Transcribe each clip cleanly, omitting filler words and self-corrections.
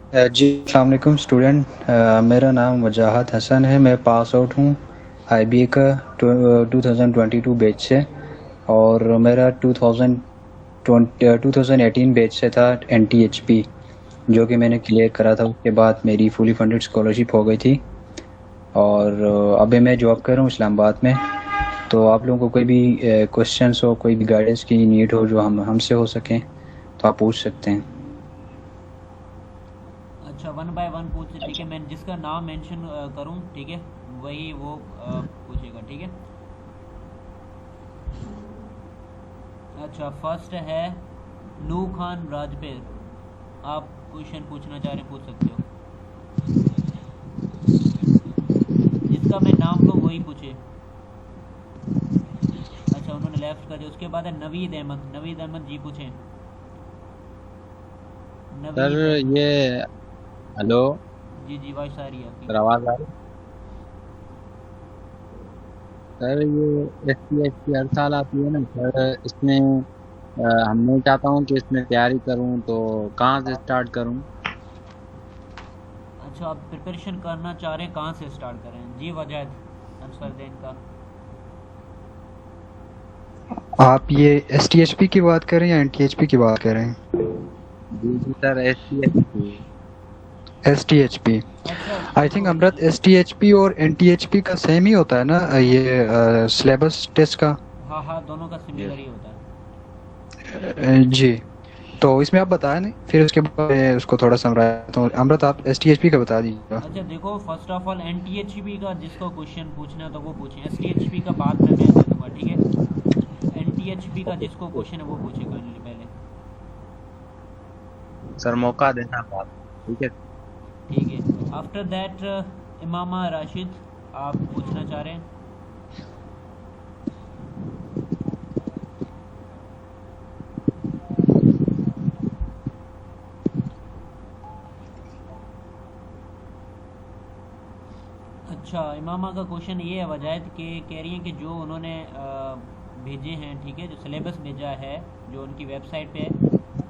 जी अस्सलाम वालेकुम स्टूडेंट। मेरा नाम वजाहत हसन है। मैं पास आउट हूँ आईबीए का 2022 बैच से, और मेरा 2018 बैच से था एनटीएचपी, जो कि मैंने क्लियर करा था। उसके बाद मेरी फुली फंडेड स्कॉलरशिप हो गई थी, और अभी मैं जॉब कर रहा हूँ इस्लामाबाद में। तो आप लोगों को कोई भी क्वेश्चंस हो, कोई भी गाइडेंस की नीड हो जो हमसे हो सकें, तो आप पूछ सकते हैं। अच्छा, वन बाय वन पूछ, ठीक है। मैं जिसका नाम मेंशन करूं, ठीक है, वही वो पूछेगा, ठीक है। अच्छा, फर्स्ट है नू खान राजपेर। आप क्वेश्चन पूछना चाह रहे हैं, पूछ सकते हो। जिसका मैं नाम लूँ वही पूछे। अच्छा, उन्होंने लेफ्ट कर दिया। उसके बाद है नवीद अहमद। नवीद अहमद जी पूछें। सर नवीद अहमद। ये हेलो। जी जी, वॉइस आ रही है आपकी। सर आवाज आ रही है? सर ये एस की हर साल आती है ना सर, इसमें हम मैं चाहता हूँ कि इसमें तैयारी करूँ, तो कहाँ से स्टार्ट करूँ? अच्छा, आप प्रिपरेशन करना चाह रहे हैं, कहाँ से स्टार्ट करें? जी वजाहत, आंसर दें इनका। आप ये एसटीएचपी की बात करें या एनटीएचपी की बात करें? जी जी सर, की। एसटीएचपी। अच्छा, आई थिंक देखो अमृत, एसटीएचपी और एनटीएचपी का सेम ही होता है ना, ये सिलेबस टेस्ट का। हाँ हाँ, दोनों का यस। सिमिलर ही होता है। जी। तो इसमें आप बताया नहीं, फिर उसके बाद मैं उसको थोड़ा समझाता हूँ। अमृत, आप एसटीएचपी का बता दीजिएगा। अच्छा देखो, फर्स्ट ऑफ ऑल एनटीएचपी का जिसको क्वेश्चन पूछना है तो वो पूछे। एसटीएचपी का बाद में मैं दे दूंगा, ठीक है। एनटीएचपी का जिसको क्वेश्चन है वो पूछे काइंडली पहले। सर मौका देना आप, ठीक है। ठीक है। आफ्टर दैट इमामा राशिद, आप पूछना चाह रहे हैं। अच्छा, इमामा का क्वेश्चन ये है वजायत के, कह रही हैं कि जो उन्होंने भेजे हैं, ठीक है, जो सिलेबस भेजा है जो उनकी वेबसाइट पे है,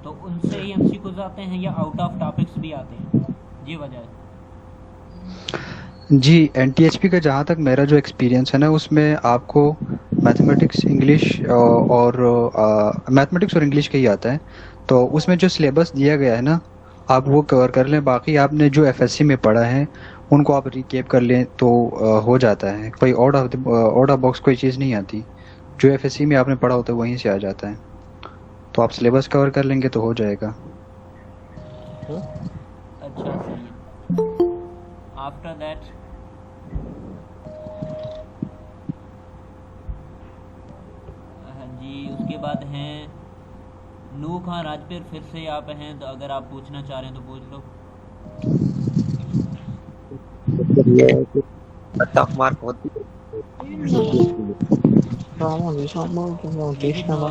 तो उनसे ही एमसीक्यूज आते हैं या आउट ऑफ टॉपिक्स भी आते हैं? जी वजायत। जी, एनटीएचपी का जहाँ तक मेरा जो एक्सपीरियंस है ना, उसमें आपको मैथमेटिक्स, इंग्लिश और मैथमेटिक्स और इंग्लिश का ही आता है। तो उसमें जो सिलेबस दिया गया है ना, आप वो कवर कर लें। बाकी आपने जो एफएससी में पढ़ा है उनको आप रिकेप कर लें तो हो जाता है। कोई आउट ऑफ बॉक्स कोई चीज़ नहीं आती। जो एफएससी में आपने पढ़ा होता है वहीं से आ जाता है। तो आप सिलेबस कवर कर लेंगे तो हो जाएगा। अच्छा, सही है। आफ्टर दैट, हाँ जी, उसके बाद हैं नू खान राजपीर। फिर से आप हैं, तो अगर आप पूछना चाह रहे हैं तो पूछ लो। तो फिर ये है कि टफ मार्क होती है जी जी,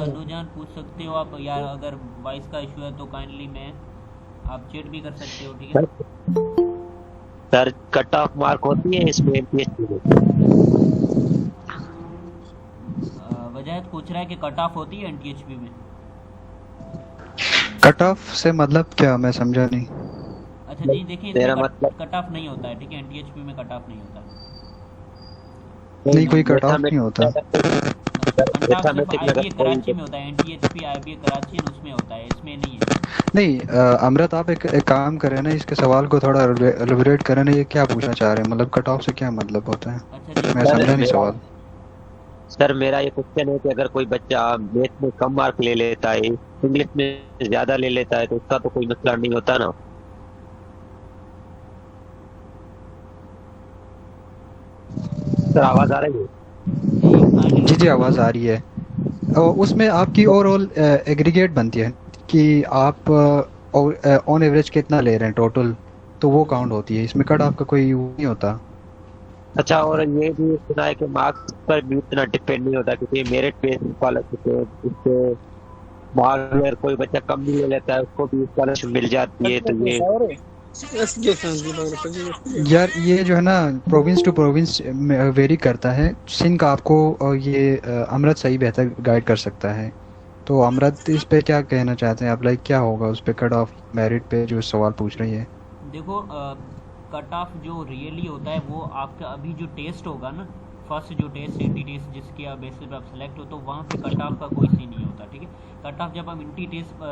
नूजान पूछ सकते हो आप, या अगर वॉइस का इशू है तो काइंडली मैं, आप चेट भी कर सकते हो, ठीक है। Sir. Sir cut off mark होती है इसमें एमपीएससी में? वजायत पूछ रहा है कि कट ऑफ होती है एनटीएचपी में। कट ऑफ से मतलब क्या, मैं समझा नहीं। अच्छा जी, देखिए, इसमें तेरा मतलब कट ऑफ नहीं होता है, ठीक है। एनटीएचपी में कट ऑफ नहीं होता। नहीं, कोई कट ऑफ नहीं होता। मैथमेटिक्स, अच्छा, कट ऑफ सिर्फ मैथमेटिक्स में अगर आईबीए कोई कराची में होता है। एनटीएचपी आईबीए कराची है, उसमें होता है, इसमें नहीं है। नहीं, अमृत, आप एक काम करें ना, इसके सवाल को थोड़ा एलिबरेट करें ना। ये क्या पूछना चाह रहे हैं, मतलब कट ऑफ से क्या मतलब होता है? अच्छा जी, मैं सर समझा नहीं मेरा सवाल। सर मेरा ये क्वेश्चन है कि अगर कोई बच्चा मैथ में कम मार्क ले लेता है, इंग्लिश में ज्यादा ले लेता है, तो उसका तो कोई मसला नहीं होता ना? सर आवाज आ रही है? जी काइंडली जी जी, रिपीट आवाज़ कीजिए। आ रही है। और उसमें आपकी ओवरऑल एग्रीगेट बनती है कि आप ऑन एवरेज कितना ले रहे हैं टोटल, तो वो काउंट होती है। इसमें कट ऑफ का कोई वो नहीं होता। अच्छा, और ये भी सुना है कि मार्क्स पर भी इतना डिपेंड नहीं होता, क्योंकि मेरिट बेस्ड स्कॉलरशिप है। इससे मार्क्स अगर कोई बच्चा कम भी ले लेता है उसको भी स्कॉलरशिप मिल जाती है, तो ये यार, ये जो है ना, प्रोविंस टू प्रोविंस वेरी करता है। सिंध का आपको ये अमृत सही बेहतर गाइड कर सकता है। तो अमृत, इस पे क्या कहना चाहते हैं आप? लाइक क्या होगा उस पे कट ऑफ मेरिट पे जो सवाल पूछ रही है? देखो कट ऑफ जो रियली होता है वो आपका अभी जो टेस्ट होगा ना, फर्स्ट जो टेस्ट एंटी टेस्ट जिसके आप बेसिस पे आप सेलेक्ट हो, तो वहाँ पे कट ऑफ का कोई सीन नहीं होता, ठीक है। कट ऑफ जब हम एंटी टेस्ट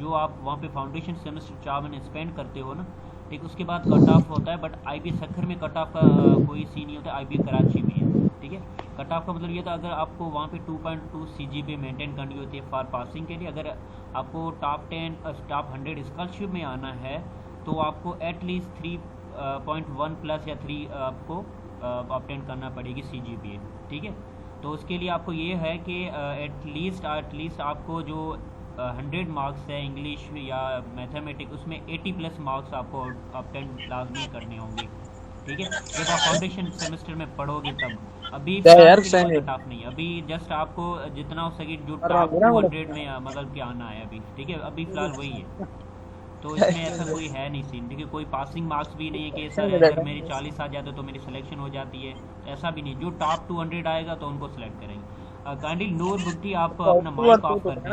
जो आप वहाँ पे फाउंडेशन सेमेस्टर 4 महीने स्पेंड करते हो ना, ठीक, उसके बाद कट ऑफ होता है। बट IB सक्खर में कट ऑफ का कोई सीन नहीं होता, IB कराची में है, ठीक है। कट ऑफ का मतलब ये था, अगर आपको वहाँ पे 2.2 CGPA मेंटेन करनी होती है फॉर पासिंग के लिए, अगर आपको टॉप 100 स्कॉलरशिप में आना है तो आपको एटलीस्ट 3.1 प्लस या 3 आपको ऑब्टेन करना पड़ेगी CGPA, ठीक है। तो उसके लिए आपको ये है कि एटलीस्ट आपको जो 100 मार्क्स है इंग्लिश या मैथमेटिक्स, उसमें 80 प्लस मार्क्स आपको ऑब्टेन लाजमी करने होंगे, ठीक है। जब आप फाउंडेशन सेमेस्टर में पढ़ोगे तब, अभी क्या फिलहाल यार के लिए कोई सैनिक कट ऑफ नहीं है, अभी जस्ट आपको जितना हो सके जो अरे टॉप मेरा 200 में मतलब के आना है अभी, ठीक है, अभी फिलहाल वही है। तो इसमें ऐसा कोई है नहीं सीन, ठीक है। कोई पासिंग मार्क्स भी नहीं है कि सर अगर मेरे 40 आ जाते तो मेरी सिलेक्शन हो जाती है, ऐसा भी नहीं। जो टॉप 200 आएगा तो उनको सिलेक्ट करेंगे। काइंडली नूर बुट्टी आप अपना माइक ऑफ कर दें।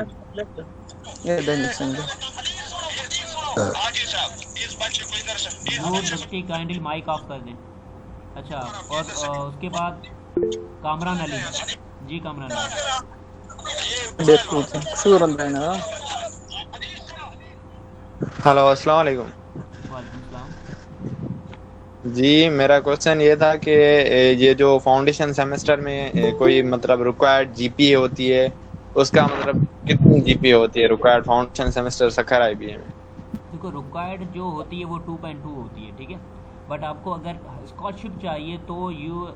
ये दैनिक संडे नूर बुट्टी काइंडली माइक ऑफ कर दें। अच्छा, और उसके बाद कामरान अली जी, कामरान अली। देखो शुक्र रहना हेलो अस्सलाम वालेकुम। वालेकुम सलाम। जी मेरा क्वेश्चन ये था कि ये जो फाउंडेशन सेमेस्टर में कोई मतलब रिक्वायर्ड जीपीए होती है, उसका मतलब कितनी जीपीए होती है required foundation semester Sukkur IBA में? देखो रिक्वायर्ड जो होती है वो 2.2 होती है, ठीक है। बट आपको अगर स्कॉलरशिप चाहिए तो यू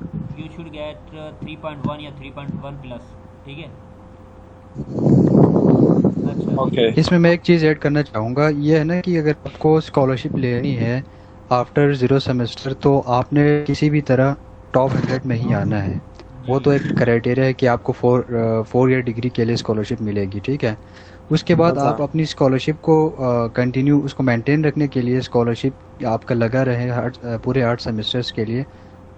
शुड गेट 3.1 या 3.1 प्लस, ठीक है। अच्छा ओके। इसमें मैं एक चीज़ ऐड करना चाहूँगा, ये है ना कि अगर आपको स्कॉलरशिप लेनी है आफ्टर 0 सेमेस्टर, तो आपने किसी भी तरह टॉप 100 में ही आना है। वो तो एक क्राइटेरिया है कि आपको 4 ईयर डिग्री के लिए स्कॉलरशिप मिलेगी, ठीक है। उसके बाद अच्छा। आप अपनी स्कॉलरशिप को कंटिन्यू उसको मेंटेन रखने के लिए, स्कॉलरशिप आपका लगा रहे पूरे 8 सेमेस्टर्स के लिए,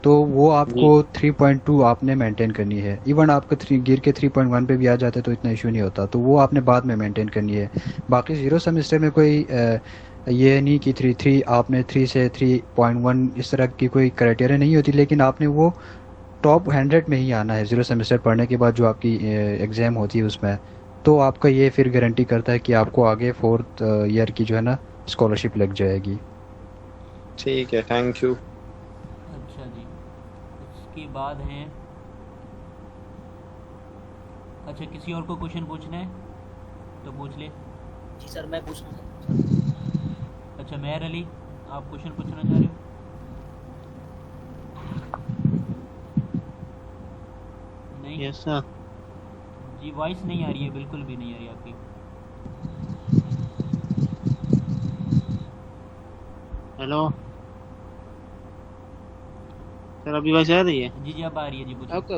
तो वो आपको 3.2 आपने मेंटेन करनी है। इवन आपका गिर के 3.1 पे भी आ जाते तो इतना इशू नहीं होता, तो वो आपने बाद में मेंटेन करनी है। बाकी 0 सेमेस्टर में कोई ये नहीं कि 3 आपने 3 से 3.1 इस तरह की कोई क्राइटेरिया नहीं होती, लेकिन आपने वो टॉप 100 में ही आना है 0 सेमेस्टर पढ़ने के बाद जो आपकी एग्ज़ाम होती है उसमें। तो आपका ये फिर गारंटी करता है कि आपको आगे 4th ईयर की जो है ना स्कॉलरशिप लग जाएगी। ठीक है, थैंक यू। अच्छा जी, उसके बाद हैं, अच्छा किसी और को क्वेश्चन पूछना है तो पूछ ले। जी सर, मैं पूछना चाहता हूँ। अच्छा मेहर अली, आप क्वेश्चन पूछना चाह रहे हो? नहीं यस सर। जी, वॉइस नहीं आ रही है, बिल्कुल भी नहीं आ रही आपकी। हेलो सर, अभी वैसे आ रही है? जी जी अब आ रही है जी, पूछिए। ओके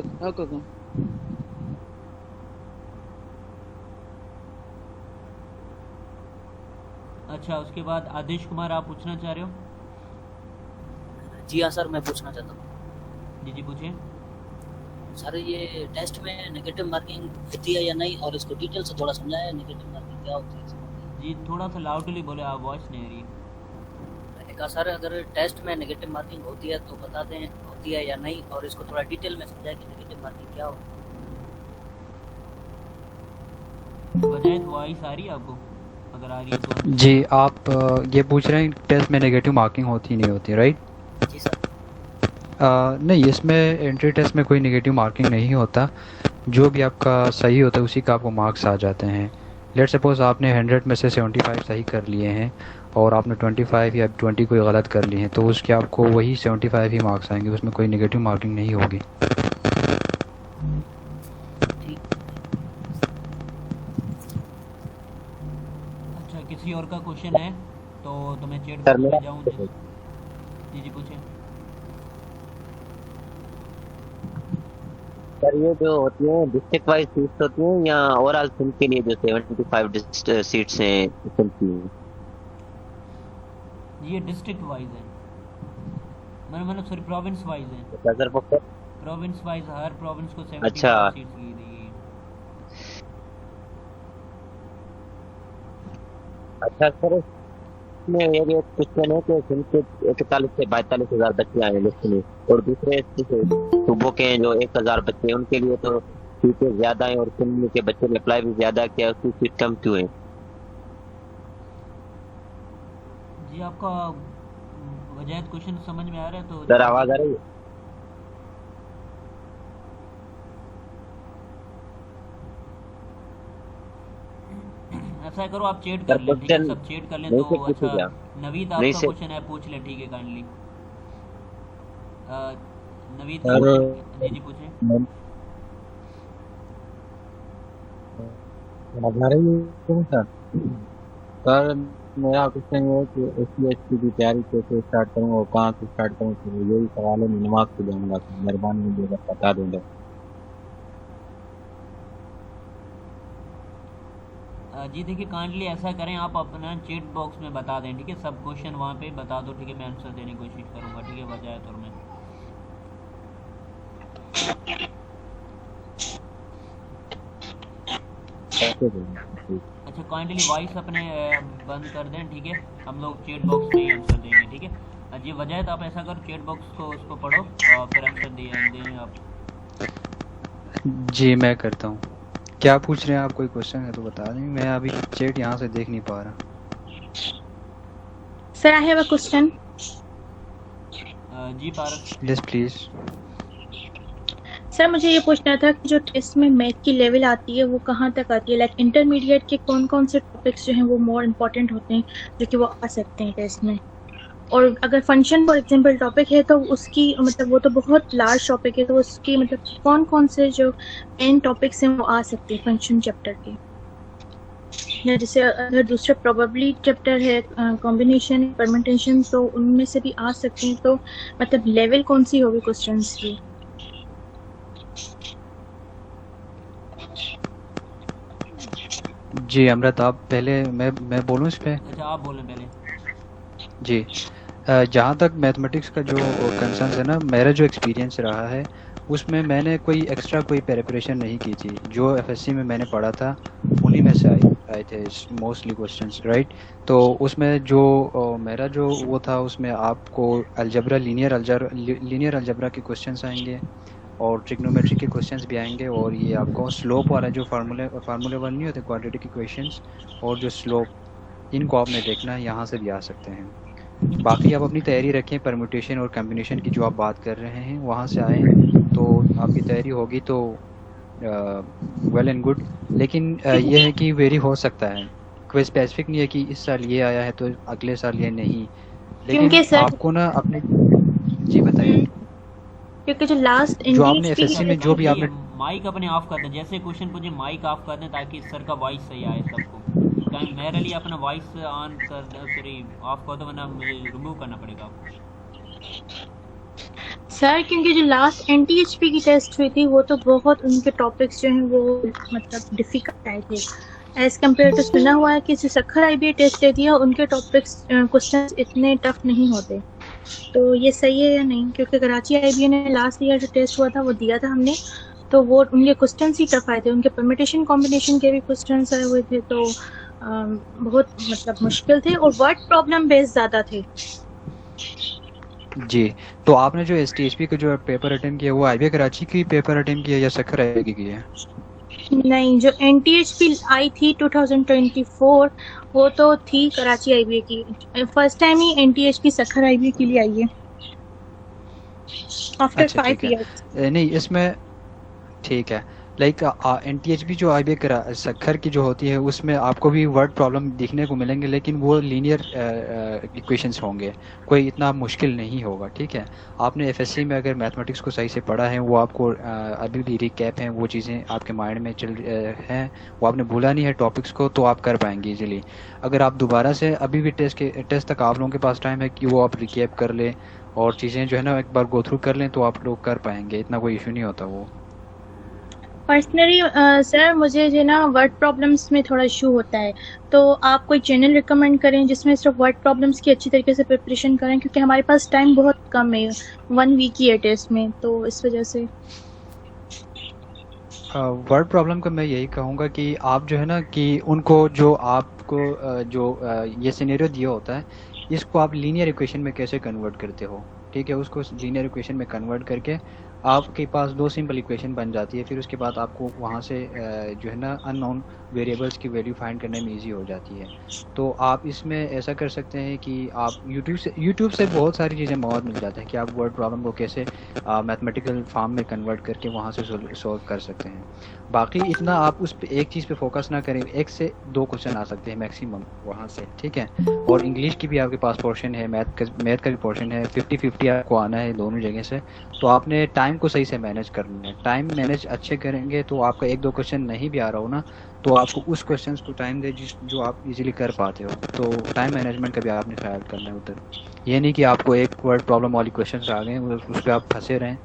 अच्छा उसके बाद आदेश कुमार, आप पूछना चाह रहे हो? जी हाँ सर, मैं पूछना चाहता हूँ। जी जी पूछिए। सर ये टेस्ट में नेगेटिव मार्किंग होती है या नहीं, और इसको डिटेल से थोड़ा समझाया, नेगेटिव मार्किंग क्या होती है? जी थोड़ा सा लाउडली बोले, आप वॉइस नहीं आ रही है। मैंने कहा सर अगर टेस्ट में नेगेटिव मार्किंग होती है तो बता दें होती है या नहीं, और इसको थोड़ा डिटेल में समझाएं कि नेगेटिव मार्किंग क्या होती है। बजाय वॉइस आ रही है आपको? अगर आ रही है तो जी, आप ये पूछ रहे हैं टेस्ट में नेगेटिव मार्किंग होती नहीं होती, राइट? जी सर। नहीं, इसमें एंट्री टेस्ट में कोई नेगेटिव मार्किंग नहीं होता। जो भी आपका सही होता है उसी का आपको मार्क्स आ जाते हैं। लेट सपोज आपने 100 में से 75 सही कर लिए हैं और आपने 25 या 20 कोई गलत कर लिए हैं, तो उसके आपको वही 75 ही मार्क्स आएंगे, उसमें कोई नेगेटिव मार्किंग नहीं होगी। अच्छा किसी और का क्वेश्चन है तो मैं चैट सर, बॉक्स में मेरा- जाऊँ? जी जी पूछिए। सर ये जो होती है डिस्ट्रिक्ट वाइज सीट्स होती हैं या ओवरऑल सिंध के लिए जो 75 सीट्स हैं सिंध की? ये डिस्ट्रिक्ट वाइज है, मतलब सॉरी प्रोविंस वाइज है। अच्छा सर, वो प्रोविंस वाइज हर प्रोविंस को 75 अच्छा। सीट्स दी गई है। अच्छा सर, इसमें ये भी एक क्वेश्चन है कि जिनके 41 से 42 हजार बच्चे आए लिस्ट में, और दूसरे सूबों के जो 1000 बच्चे हैं उनके लिए तो सीटें ज्यादा है और सुनने के बच्चे ने अप्लाई भी ज्यादा किया, उसकी सिस्टम क्यों है? जी आपका वजह क्वेश्चन समझ में आ रहा है तो सर आवाज आ रही है? ऐसा करो आप चेट कर लें, ठीक है, सब चेट कर लें नहीं तो से पूछो अच्छा। क्या? नवीद नहीं आपका से- क्वेश्चन है, पूछ ले, ठीक है, काइंडली। नवीद सर, जी जी पूछें। आवाज आ रही है सर? सर मेरा क्वेश्चन ये है कि SC/ST की तैयारी कैसे स्टार्ट करूँ और कहाँ से स्टार्ट करूँ, तो यही सवाल है। मैं नमाज को जाऊँगा, तो मेहरबानी मुझे अगर बता दें। जी देखिए, काइंडली ऐसा करें, आप अपना चैट बॉक्स में बता दें, ठीक है, सब क्वेश्चन वहाँ पे बता दो, ठीक है, मैं आंसर देने की कोशिश करूँगा, ठीक है, बजाय तौर में। अच्छा, काइंडली वॉइस अपने बंद कर दें, ठीक है, हम लोग चैट बॉक्स में ही आंसर देंगे, ठीक है। जी वजायत, आप ऐसा करो, चैट बॉक्स को उसको पढ़ो और फिर आंसर दें आप। जी मैं करता हूँ। क्या पूछ रहे हैं आप? कोई क्वेश्चन है तो बता दें, मैं अभी चैट यहाँ से देख नहीं पा रहा। Sir I have a question. जी पारस। Yes please. सर मुझे ये पूछना था कि जो टेस्ट में मैथ की लेवल आती है वो कहाँ तक आती है, लाइक इंटरमीडिएट के कौन कौन से टॉपिक्स जो हैं वो मोर इम्पोर्टेंट होते हैं जो कि वो आ सकते हैं टेस्ट में, और अगर फंक्शन फॉर एग्जांपल टॉपिक है तो उसकी मतलब वो तो बहुत लार्ज टॉपिक है, तो उसकी मतलब कौन कौन से जो मेन टॉपिक्स हैं वो आ सकते हैं फंक्शन चैप्टर के, या जैसे अगर दूसरा प्रोबेबली चैप्टर है कॉम्बिनेशन परम्यूटेशन तो उनमें से भी आ सकते हैं, तो मतलब लेवल कौन सी होगी क्वेश्चंस की? जी अमृत, आप पहले, मैं बोलूँ इस पे? अच्छा आप बोलें पहले। जी जहाँ तक मैथमेटिक्स का जो कंसर्न है ना, मेरा जो एक्सपीरियंस रहा है उसमें मैंने कोई एक्स्ट्रा कोई प्रिपरेशन नहीं की थी। जो एफएससी में मैंने पढ़ा था उन्हीं में से आए थे मोस्टली क्वेश्चंस, राइट। तो उसमें जो मेरा जो वो था, उसमें आपको अलजबरा, लीनियर अलजबरा के क्वेश्चंस आएंगे और ट्रिग्नोमेट्री के क्वेश्चंस भी आएंगे, और ये आपको स्लोप वाला जो फार्मूले वन नहीं होते क्वाड्रेटिक इक्वेशंस, और जो स्लोप, इनको आपने देखना है, यहाँ से भी आ सकते हैं। बाकी आप अपनी तैयारी रखें, परम्यूटेशन और कॉम्बिनेशन की जो आप बात कर रहे हैं वहाँ से आए तो आपकी तैयारी होगी तो वेल एंड गुड। लेकिन ये है कि वेरी हो सकता है, कोई स्पेसिफिक नहीं है कि इस साल ये आया है तो अगले साल ये नहीं, लेकिन आपको ना अपने, जी बताइए। क्योंकि जो लास्ट जो आपने एफएससी में जो भी आपने, माइक अपने ऑफ कर दें, जैसे क्वेश्चन पूछे माइक ऑफ कर दें ताकि सर का वॉइस सही आए सबको। टाइम मेरे लिए अपना वॉइस ऑन कर दें, सॉरी ऑफ कर दो, वरना मुझे रिमूव करना पड़ेगा आपको। सर क्योंकि जो लास्ट एनटीएचपी की टेस्ट हुई थी वो तो बहुत उनके टॉपिक्स जो हैं वो मतलब डिफिकल्ट आए थे एज कम्पेयर टू, सुना हुआ है कि जो सखर आईबीए टेस्ट दे दिया उनके टॉपिक्स क्वेश्चंस इतने टफ नहीं होते, तो ये सही है या नहीं? क्योंकि कराची आईबीए ने लास्ट ईयर जो टेस्ट हुआ था वो दिया था हमने, तो वो उनके क्वेश्चंस ही टफ आए थे, उनके परम्यूटेशन कॉम्बिनेशन के भी क्वेश्चंस आए हुए थे, तो बहुत मतलब मुश्किल थे और वर्ड प्रॉब्लम बेस्ड ज़्यादा थे। जी तो आपने जो एसटीएचपी का जो पेपर अटेम्प्ट किया वो आईबीए कराची की पेपर अटेम्प्ट किया या सखर आईबीए की है? नहीं, जो एनटीएचपी आई थी 2024 वो तो थी कराची आईबीए की। फर्स्ट टाइम ही एनटीएचपी सखर आईबीए के लिए आई है आफ्टर 5 इयर्स। नहीं इसमें ठीक है, लाइक एनटीएचपी जो आईबीए करा सखर की जो होती है उसमें आपको भी वर्ड प्रॉब्लम देखने को मिलेंगे, लेकिन वो लीनियर इक्वेशंस होंगे, कोई इतना मुश्किल नहीं होगा, ठीक है। आपने एफएससी में अगर मैथमेटिक्स को सही से पढ़ा है, वो आपको अभी भी रिकैप हैं, वो चीज़ें आपके माइंड में चल हैं, वो आपने भूला नहीं है टॉपिक्स को, तो आप कर पाएंगे इजीली। अगर आप दोबारा से अभी भी टेस्ट तक आप लोगों के पास टाइम है कि वो आप रिकैप कर लें और चीज़ें जो है ना एक बार गो थ्रू कर लें, तो आप लोग कर पाएंगे, इतना कोई इशू नहीं होता। वो पर्सनली सर मुझे जो ना वर्ड प्रॉब्लम्स में थोड़ा इशू होता है, तो आप कोई चैनल रिकमेंड करें जिसमें सिर्फ वर्ड प्रॉब्लम्स की अच्छी तरीके से प्रिपरेशन करें, क्योंकि हमारे पास टाइम बहुत कम है, 1 वीक ही है टेस्ट में, तो इस वजह से। वर्ड प्रॉब्लम का मैं यही कहूँगा कि आप जो है ना कि उनको जो आपको ये सिनेरियो दिया होता है, इसको आप लीनियर इक्वेशन में कैसे कन्वर्ट करते हो, ठीक है, उसको लीनियर इक्वेशन में कन्वर्ट करके आपके पास 2 सिंपल इक्वेशन बन जाती है। फिर उसके बाद आपको वहाँ से जो है ना अननोन वेरिएबल्स की वैल्यू फाइंड करने में इजी हो जाती है। तो आप इसमें ऐसा कर सकते हैं कि आप यूट्यूब से बहुत सारी चीज़ें मौत मिल जाते हैं कि आप वर्ड प्रॉब्लम को कैसे मैथमेटिकल फॉर्म में कन्वर्ट करके वहाँ से सॉल्व कर सकते हैं। बाकी इतना आप उस पे एक चीज़ पे फोकस ना करें, 1 से 2 क्वेश्चन आ सकते हैं मैक्सिमम वहाँ से, ठीक है। और इंग्लिश की भी आपके पास पोर्शन है, मैथ का भी पोर्शन है, 50-50 आपको आना है दोनों जगह से। तो आपने टाइम को सही से मैनेज करना है। टाइम मैनेज अच्छे करेंगे तो आपका 1-2 क्वेश्चन नहीं भी आ रहा हो ना, तो आपको उस क्वेश्चन को टाइम दे जो आप इजीली कर पाते हो। तो टाइम मैनेजमेंट का भी आपने ख्याल करना है उधर। ये नहीं कि आपको एक वर्ड प्रॉब्लम वाली क्वेश्चन आ गए उस पर आप फंसे रहें,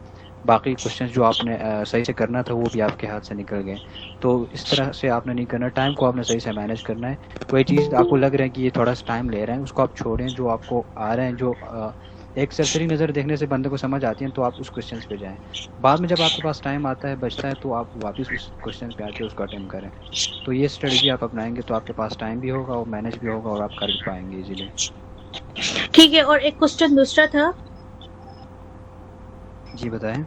बाकी क्वेश्चन जो आपने सही से करना था वो भी आपके हाथ से निकल गए। तो इस तरह से आपने नहीं करना, टाइम को आपने सही से मैनेज करना है। कोई चीज़ आपको लग रहा है कि ये थोड़ा सा टाइम ले रहे हैं, उसको आप छोड़ें। जो आपको आ रहे हैं, जो एक सरसरी नज़र देखने से बंदे को समझ आती है, तो आप उस क्वेश्चन पे जाएं। बाद में जब आपके पास टाइम आता है, बचता है, तो आप वापस उस क्वेश्चन पे आके उसको अटेम्प्ट करें। तो ये स्ट्रेटजी आप अपनाएंगे तो आपके पास टाइम भी होगा और मैनेज भी होगा और आप कर भी पाएंगे इजीली। ठीक है, और एक क्वेश्चन दूसरा था। जी बताएं।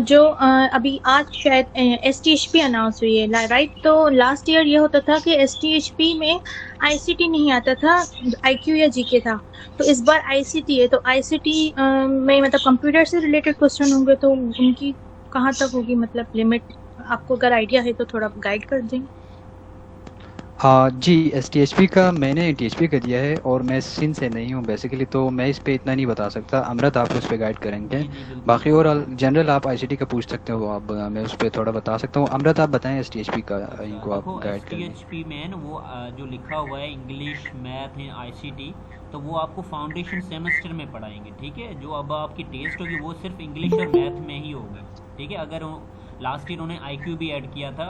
जो अभी आज शायद STHP अनाउंस हुई है, राइट? तो लास्ट ईयर ये होता था कि STHP में ICT नहीं आता था, IQ या GK था। तो इस बार ICT है, तो ICT में मतलब कंप्यूटर से रिलेटेड क्वेश्चन होंगे, तो उनकी कहाँ तक होगी मतलब लिमिट? आपको अगर आइडिया है तो थोड़ा गाइड कर दें। जी, STHP का मैंने THP का दिया है और मैं सिंध से नहीं हूँ बेसिकली, तो मैं इस पे इतना नहीं बता सकता। अमृत आप उस पे गाइड करेंगे। बाकी और जनरल आप ICT का पूछ सकते हो, आप मैं उस पे थोड़ा बता सकता हूँ। अमृत आप बताएं STHP का, इनको आप गाइड करें। STHP में ना वो जो लिखा हुआ है इंग्लिश, मैथ है, ICT, तो वो आपको फाउंडेशन सेमेस्टर में पढ़ाएंगे, ठीक है। जो अब आपकी टेस्ट होगी वो सिर्फ इंग्लिश और मैथ में ही होगी, ठीक है। अगर लास्ट ईयर उन्होंने IQ भी ऐड किया था,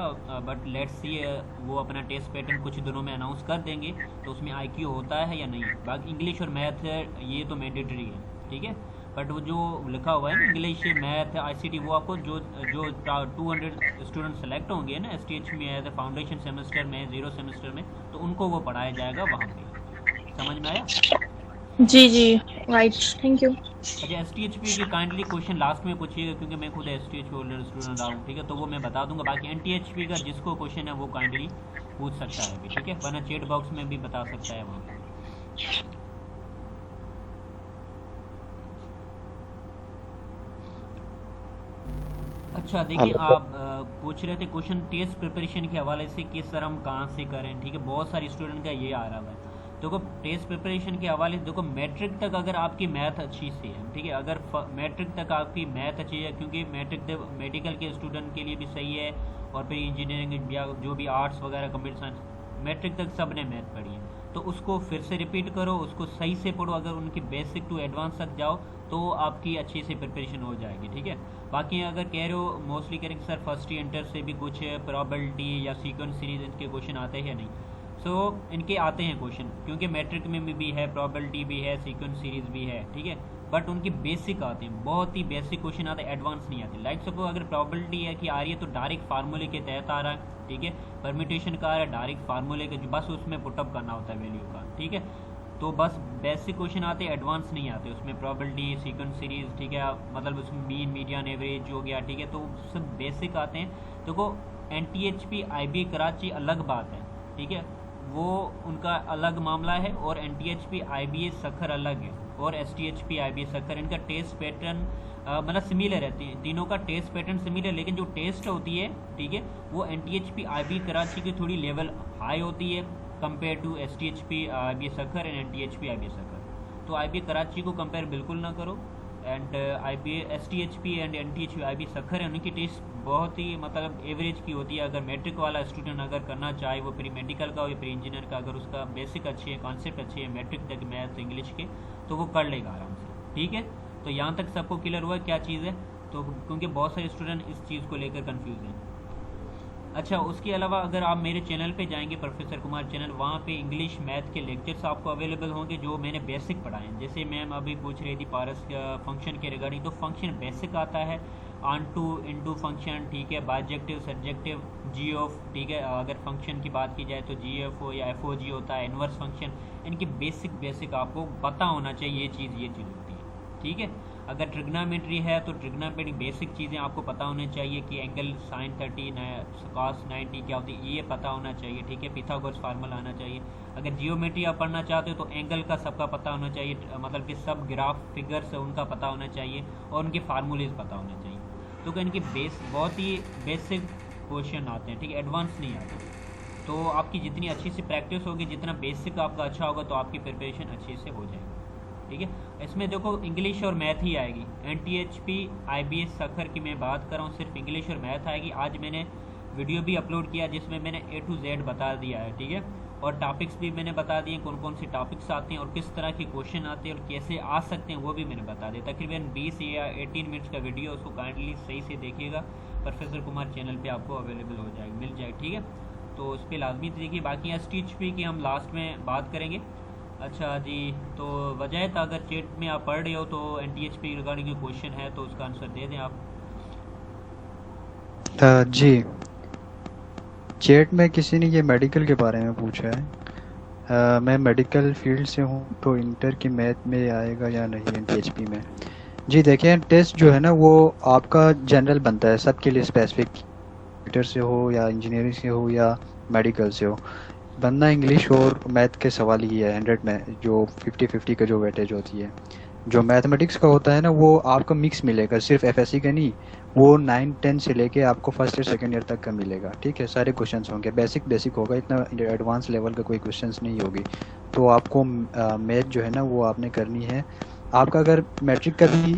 बट लेट्स सी वो अपना टेस्ट पैटर्न कुछ दिनों में अनाउंस कर देंगे तो उसमें IQ होता है या नहीं। बाकी इंग्लिश और मैथ ये तो मैंडेटरी है, ठीक है। बट वो जो लिखा हुआ है ना इंग्लिश, मैथ, ICT, वो आपको जो 200 स्टूडेंट सेलेक्ट होंगे ना STH में एज ए फाउंडेशन सेमेस्टर में, 0 सेमेस्टर में, तो उनको वो पढ़ाया जाएगा वहाँ पे। समझ में आया? जी राइट, थैंक यू। अच्छा, STHP की काइंडली क्वेश्चन लास्ट में पूछिएगा क्योंकि मैं खुद STHP होल्डर स्टूडेंट रहा हूँ, ठीक है। तो वो मैं बता दूंगा। बाकी NTHP का जिसको क्वेश्चन है वो काइंडली पूछ सकता है अभी, ठीक है, वरना चैट बॉक्स में भी बता सकता है वहाँ। अच्छा देखिए, आप पूछ रहे थे क्वेश्चन टेस्ट प्रिपरेशन के हवाले से कि सर हम कहाँ से करें, ठीक है। बहुत सारे स्टूडेंट का ये आ रहा है। देखो टेस्ट प्रिपरेशन के हवाले से देखो, मैट्रिक तक अगर आपकी मैथ अच्छी से है, ठीक है, अगर मैट्रिक तक आपकी मैथ अच्छी है, क्योंकि मैट्रिक मेडिकल के स्टूडेंट के लिए भी सही है और फिर इंजीनियरिंग या जो भी आर्ट्स वगैरह कंप्यूटर साइंस, मैट्रिक तक सब ने मैथ पढ़ी है। तो उसको फिर से रिपीट करो, उसको सही से पढ़ो। अगर उनकी बेसिक टू एडवांस तक जाओ तो आपकी अच्छे से प्रिपरेशन हो जाएगी, ठीक है। बाकी अगर कह रहे हो मोस्टली करेंगे सर फर्स्ट इंटर से भी कुछ प्रोबेबिलिटी या सीक्वेंस सीरीज इनके क्वेश्चन आते हैं या नहीं, सो इनके आते हैं क्वेश्चन, क्योंकि मैट्रिक में भी है, प्रोबेबिलिटी भी है, सीक्वेंस सीरीज भी है, ठीक है। बट उनकी बेसिक आते हैं, बहुत ही बेसिक क्वेश्चन आते हैं, एडवांस नहीं आते। लाइक सपोज अगर प्रोबेबिलिटी है कि आ रही है तो डायरेक्ट फार्मूले के तहत आ रहा है, ठीक है। परम्यूटेशन का आ रहा है डायरेक्ट फार्मूले के, बस उसमें पुटअप करना होता है वैल्यू का, ठीक है। तो बस बेसिक क्वेश्चन आते हैं, एडवांस नहीं आते। उसमें प्रोबेबिलिटी, सीक्वेंस सीरीज, ठीक है, मतलब उसमें मीन, मीडियन, एवरेज हो गया, ठीक है। तो सब बेसिक आते हैं। देखो NTHP IB कराची अलग बात है, ठीक है, वो उनका अलग मामला है, और NTHP IBA सखर अलग है, और STHP IBA सखर, इनका टेस्ट पैटर्न मतलब सिमिलर रहती है, तीनों का टेस्ट पैटर्न सिमिलर, लेकिन जो टेस्ट होती है, ठीक है, वो NTHP IB कराची की थोड़ी लेवल हाई होती है compare to STHP IBA Sukkur and NTHP IBA Sukkur. तो IBA कराची को कंपेयर बिल्कुल ना करो, and STHP and NTHP IB Sukkur है, उनकी टेस्ट बहुत ही मतलब एवरेज की होती है। अगर मैट्रिक वाला स्टूडेंट अगर करना चाहे, वो प्री मेडिकल का हो या प्री इंजीनियर का, अगर उसका बेसिक अच्छी है, कॉन्सेप्ट अच्छी है मैट्रिक तक मैथ इंग्लिश के, तो वो कर लेगा आराम से, ठीक है। तो यहाँ तक सबको क्लियर हुआ क्या चीज़ है? तो क्योंकि बहुत सारे स्टूडेंट इस चीज़ को लेकर कन्फ्यूज हैं। अच्छा, उसके अलावा अगर आप मेरे चैनल पे जाएंगे, प्रोफेसर कुमार चैनल, वहाँ पे इंग्लिश मैथ के लेक्चर्स आपको अवेलेबल होंगे जो मैंने बेसिक पढ़ाए हैं। जैसे मैम अभी पूछ रही थी पारस फंक्शन के रिगार्डिंग, तो फंक्शन बेसिक आता है, ऑन टू इनटू फंक्शन, ठीक है, बाइजेक्टिव, सब्जेक्टिव, जी ऑफ, ठीक है, अगर फंक्शन की बात की जाए तो जी एफ ओ या एफ ओ जी होता है, इन्वर्स फंक्शन, इनकी बेसिक आपको पता होना चाहिए, ये चीज़ होती है, ठीक है। अगर ट्रिग्नोमेट्री है तो ट्रिग्नोमेट्री बेसिक चीज़ें आपको पता होनी चाहिए कि एंगल साइन 30 कॉस 90 क्या होती है, ये पता होना चाहिए, ठीक है। पिथागोरस फार्मूला आना चाहिए। अगर जियोमेट्री आप पढ़ना चाहते हो तो एंगल का सबका पता होना चाहिए, मतलब कि सब ग्राफ फिगर्स है उनका पता होना चाहिए और उनके फार्मूलेज पता होने चाहिए। तो इनके बहुत ही बेसिक क्वेश्चन आते हैं, ठीक है, एडवांस नहीं आते। तो आपकी जितनी अच्छी से प्रैक्टिस होगी, जितना बेसिक आपका अच्छा होगा, तो आपकी प्रिपरेशन अच्छे से हो जाएगी, ठीक है। इसमें देखो इंग्लिश और मैथ ही आएगी। NTHP IBS सखर की मैं बात कर रहा हूँ, सिर्फ इंग्लिश और मैथ आएगी। आज मैंने वीडियो भी अपलोड किया जिसमें मैंने A to Z बता दिया है, ठीक है, और टॉपिक्स भी मैंने बता दिए, कौन कौन से टॉपिक्स आते हैं और किस तरह के क्वेश्चन आते हैं और कैसे आ सकते हैं, वो भी मैंने बता दिया। तकरीबन 20 या 18 मिनट्स का वीडियो, उसको काइंडली सही से देखिएगा, प्रोफेसर कुमार चैनल पे आपको अवेलेबल हो जाएगी, मिल जाएगी, ठीक है। तो उस पर लाजमी देखिए। बाकी STHP की हम लास्ट में बात करेंगे। अच्छा जी, तो वजह था अगर चैट में आप पढ़ रहे हो तो NTHP रिगार्डिंग जो क्वेश्चन है तो उसका आंसर दे दें आप। जी, चैट में किसी ने ये मेडिकल के बारे में पूछा है। मैं मेडिकल फील्ड से हूँ, तो इंटर की मैथ में आएगा या नहीं NTHP में? जी देखिए, टेस्ट जो है ना वो आपका जनरल बनता है सबके लिए, स्पेसिफिक कंप्यूटर से हो या इंजीनियरिंग से हो या मेडिकल से हो, बनना इंग्लिश और मैथ के सवाल ही है 100 में, जो 50-50 का जो वेटेज होती है। जो मैथमेटिक्स का होता है ना वो आपका मिक्स मिलेगा, सिर्फ FSC का नहीं, वो 9-10 से लेके आपको फर्स्ट ईयर सेकंड ईयर तक का मिलेगा, ठीक है। सारे क्वेश्चंस होंगे, बेसिक होगा, इतना एडवांस लेवल का कोई क्वेश्चंस नहीं होगी। तो आपको मैथ जो है ना वो आपने करनी है। आपका अगर मैट्रिक का भी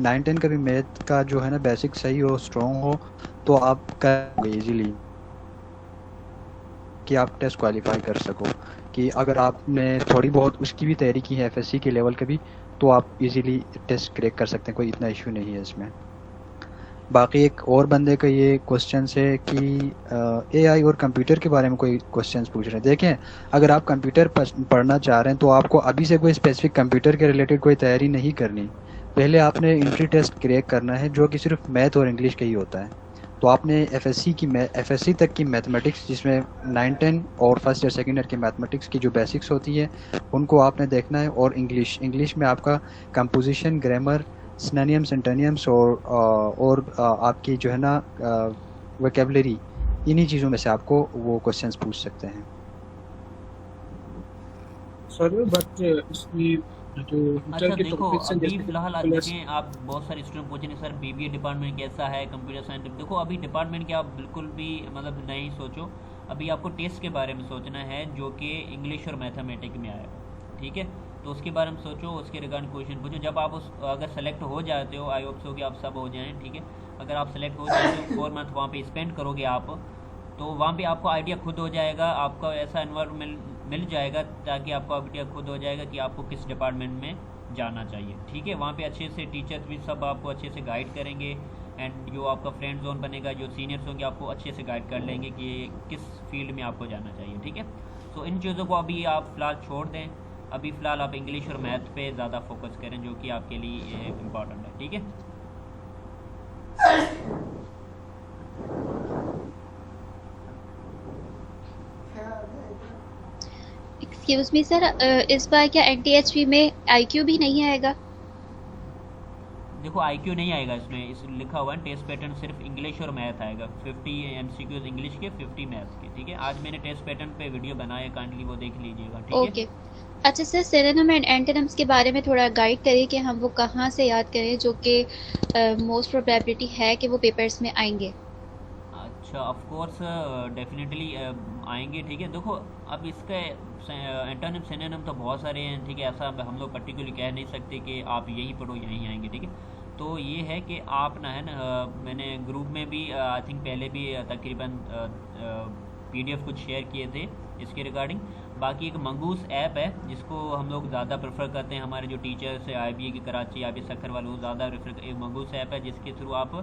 9-10 का भी मैथ का जो है ना बेसिक सही हो, स्ट्रॉन्ग हो, तो आप करोगे इजीली कि आप टेस्ट क्वालिफाई कर सको। कि अगर आपने थोड़ी बहुत उसकी भी तैयारी की है FSC के लेवल का भी, तो आप इजीली टेस्ट क्रैक कर सकते हैं, कोई इतना इशू नहीं है इसमें। बाकी एक और बंदे का ये क्वेश्चन है कि AI और कंप्यूटर के बारे में कोई क्वेश्चंस पूछ रहे हैं। देखें, अगर आप कंप्यूटर पढ़ना चाह रहे हैं तो आपको अभी से कोई स्पेसिफिक कंप्यूटर के रिलेटेड कोई तैयारी नहीं करनी। पहले आपने एंट्री टेस्ट क्रैक करना है जो कि सिर्फ मैथ और इंग्लिश का ही होता है। तो आपने FSC तक की मैथमेटिक्स, जिसमें 9-10 और फर्स्ट ईयर सेकंड ईयर की मैथमेटिक्स की जो बेसिक्स होती है उनको आपने देखना है। और इंग्लिश में आपका कंपोजिशन, ग्रामर, सिनोनिम्स, एंटोनिम्स और आपकी जो है ना वोकैबुलरी, इन्हीं चीज़ों में से आपको वो क्वेश्चंस पूछ सकते हैं। सर बट इसकी जो अच्छा इंटर के देखो, टॉपिक्स हैं अभी जैसे फिलहाल आप प्लस देखें, आप बहुत सारे स्टूडेंट पूछेंगे सर BBA डिपार्टमेंट कैसा है, कंप्यूटर साइंस। देखो अभी डिपार्टमेंट के आप बिल्कुल भी मतलब नहीं सोचो, अभी आपको टेस्ट के बारे में सोचना है जो कि इंग्लिश और मैथमेटिक्स में आएगा, ठीक है। तो उसके बारे में सोचो, उसके रिगार्डिंग क्वेश्चन पूछो। जब आप अगर सेलेक्ट हो जाते हो, आई होप सो कि आप सब हो जाएं, ठीक है। अगर आप सेलेक्ट हो जाते हो, 4 मंथ वहाँ पे स्पेंड करोगे आप, तो वहाँ पे आपको आइडिया खुद हो जाएगा, आपका ऐसा एनवायरनमेंट मिल जाएगा ताकि आपको आइडिया खुद हो जाएगा कि आपको किस डिपार्टमेंट में जाना चाहिए, ठीक है। वहाँ पे अच्छे से टीचर्स भी सब आपको अच्छे से गाइड करेंगे, एंड जो आपका फ्रेंड जोन बनेगा, जो सीनियर्स होंगे, आपको अच्छे से गाइड कर लेंगे कि किस फील्ड में आपको जाना चाहिए, ठीक है। तो इन चीज़ों को अभी आप फ़िलहाल छोड़ दें, अभी फ़िलहाल आप इंग्लिश और मैथ पे ज़्यादा फोकस करें जो कि आपके लिए इम्पॉर्टेंट है, ठीक है। एक्सक्यूज मी सर, इस बार क्या NTHP में IQ भी नहीं आएगा? देखो IQ नहीं आएगा इसमें, इस लिखा हुआ है टेस्ट पैटर्न सिर्फ इंग्लिश और मैथ आएगा, 50 MCQs इंग्लिश के, 50 मैथ्स के, ठीक है। आज मैंने टेस्ट पैटर्न पे वीडियो बनाया, काइंडली वो देख लीजिएगा, ठीक है। ओके, अच्छा सर, सिनोनिम एंड एंटोनिम्स के बारे में थोड़ा गाइड करिए कि हम वो कहाँ से याद करें जो कि मोस्ट प्रोबेबिलिटी है कि वो पेपर्स में आएंगे। अच्छा, ऑफ कोर्स डेफिनेटली आएंगे, ठीक है। देखो अब इसका एंटोनिम सिनोनिम तो बहुत सारे हैं, ठीक है। ऐसा हम लोग पर्टिकुलरली कह नहीं सकते कि आप यही पढ़ो यहीं आएंगे, ठीक है। तो ये है कि आप ना है ना, मैंने ग्रुप में भी आई थिंक पहले भी तकरीबन PDF कुछ शेयर किए थे इसके रिगार्डिंग। बाकी एक मंगूस ऐप है जिसको हम लोग ज़्यादा प्रेफर करते हैं, हमारे जो टीचर्स है IBA की कराची, IBA सखर वाले, वो ज़्यादा प्रेफर, एक मंगूस ऐप है जिसके थ्रू आप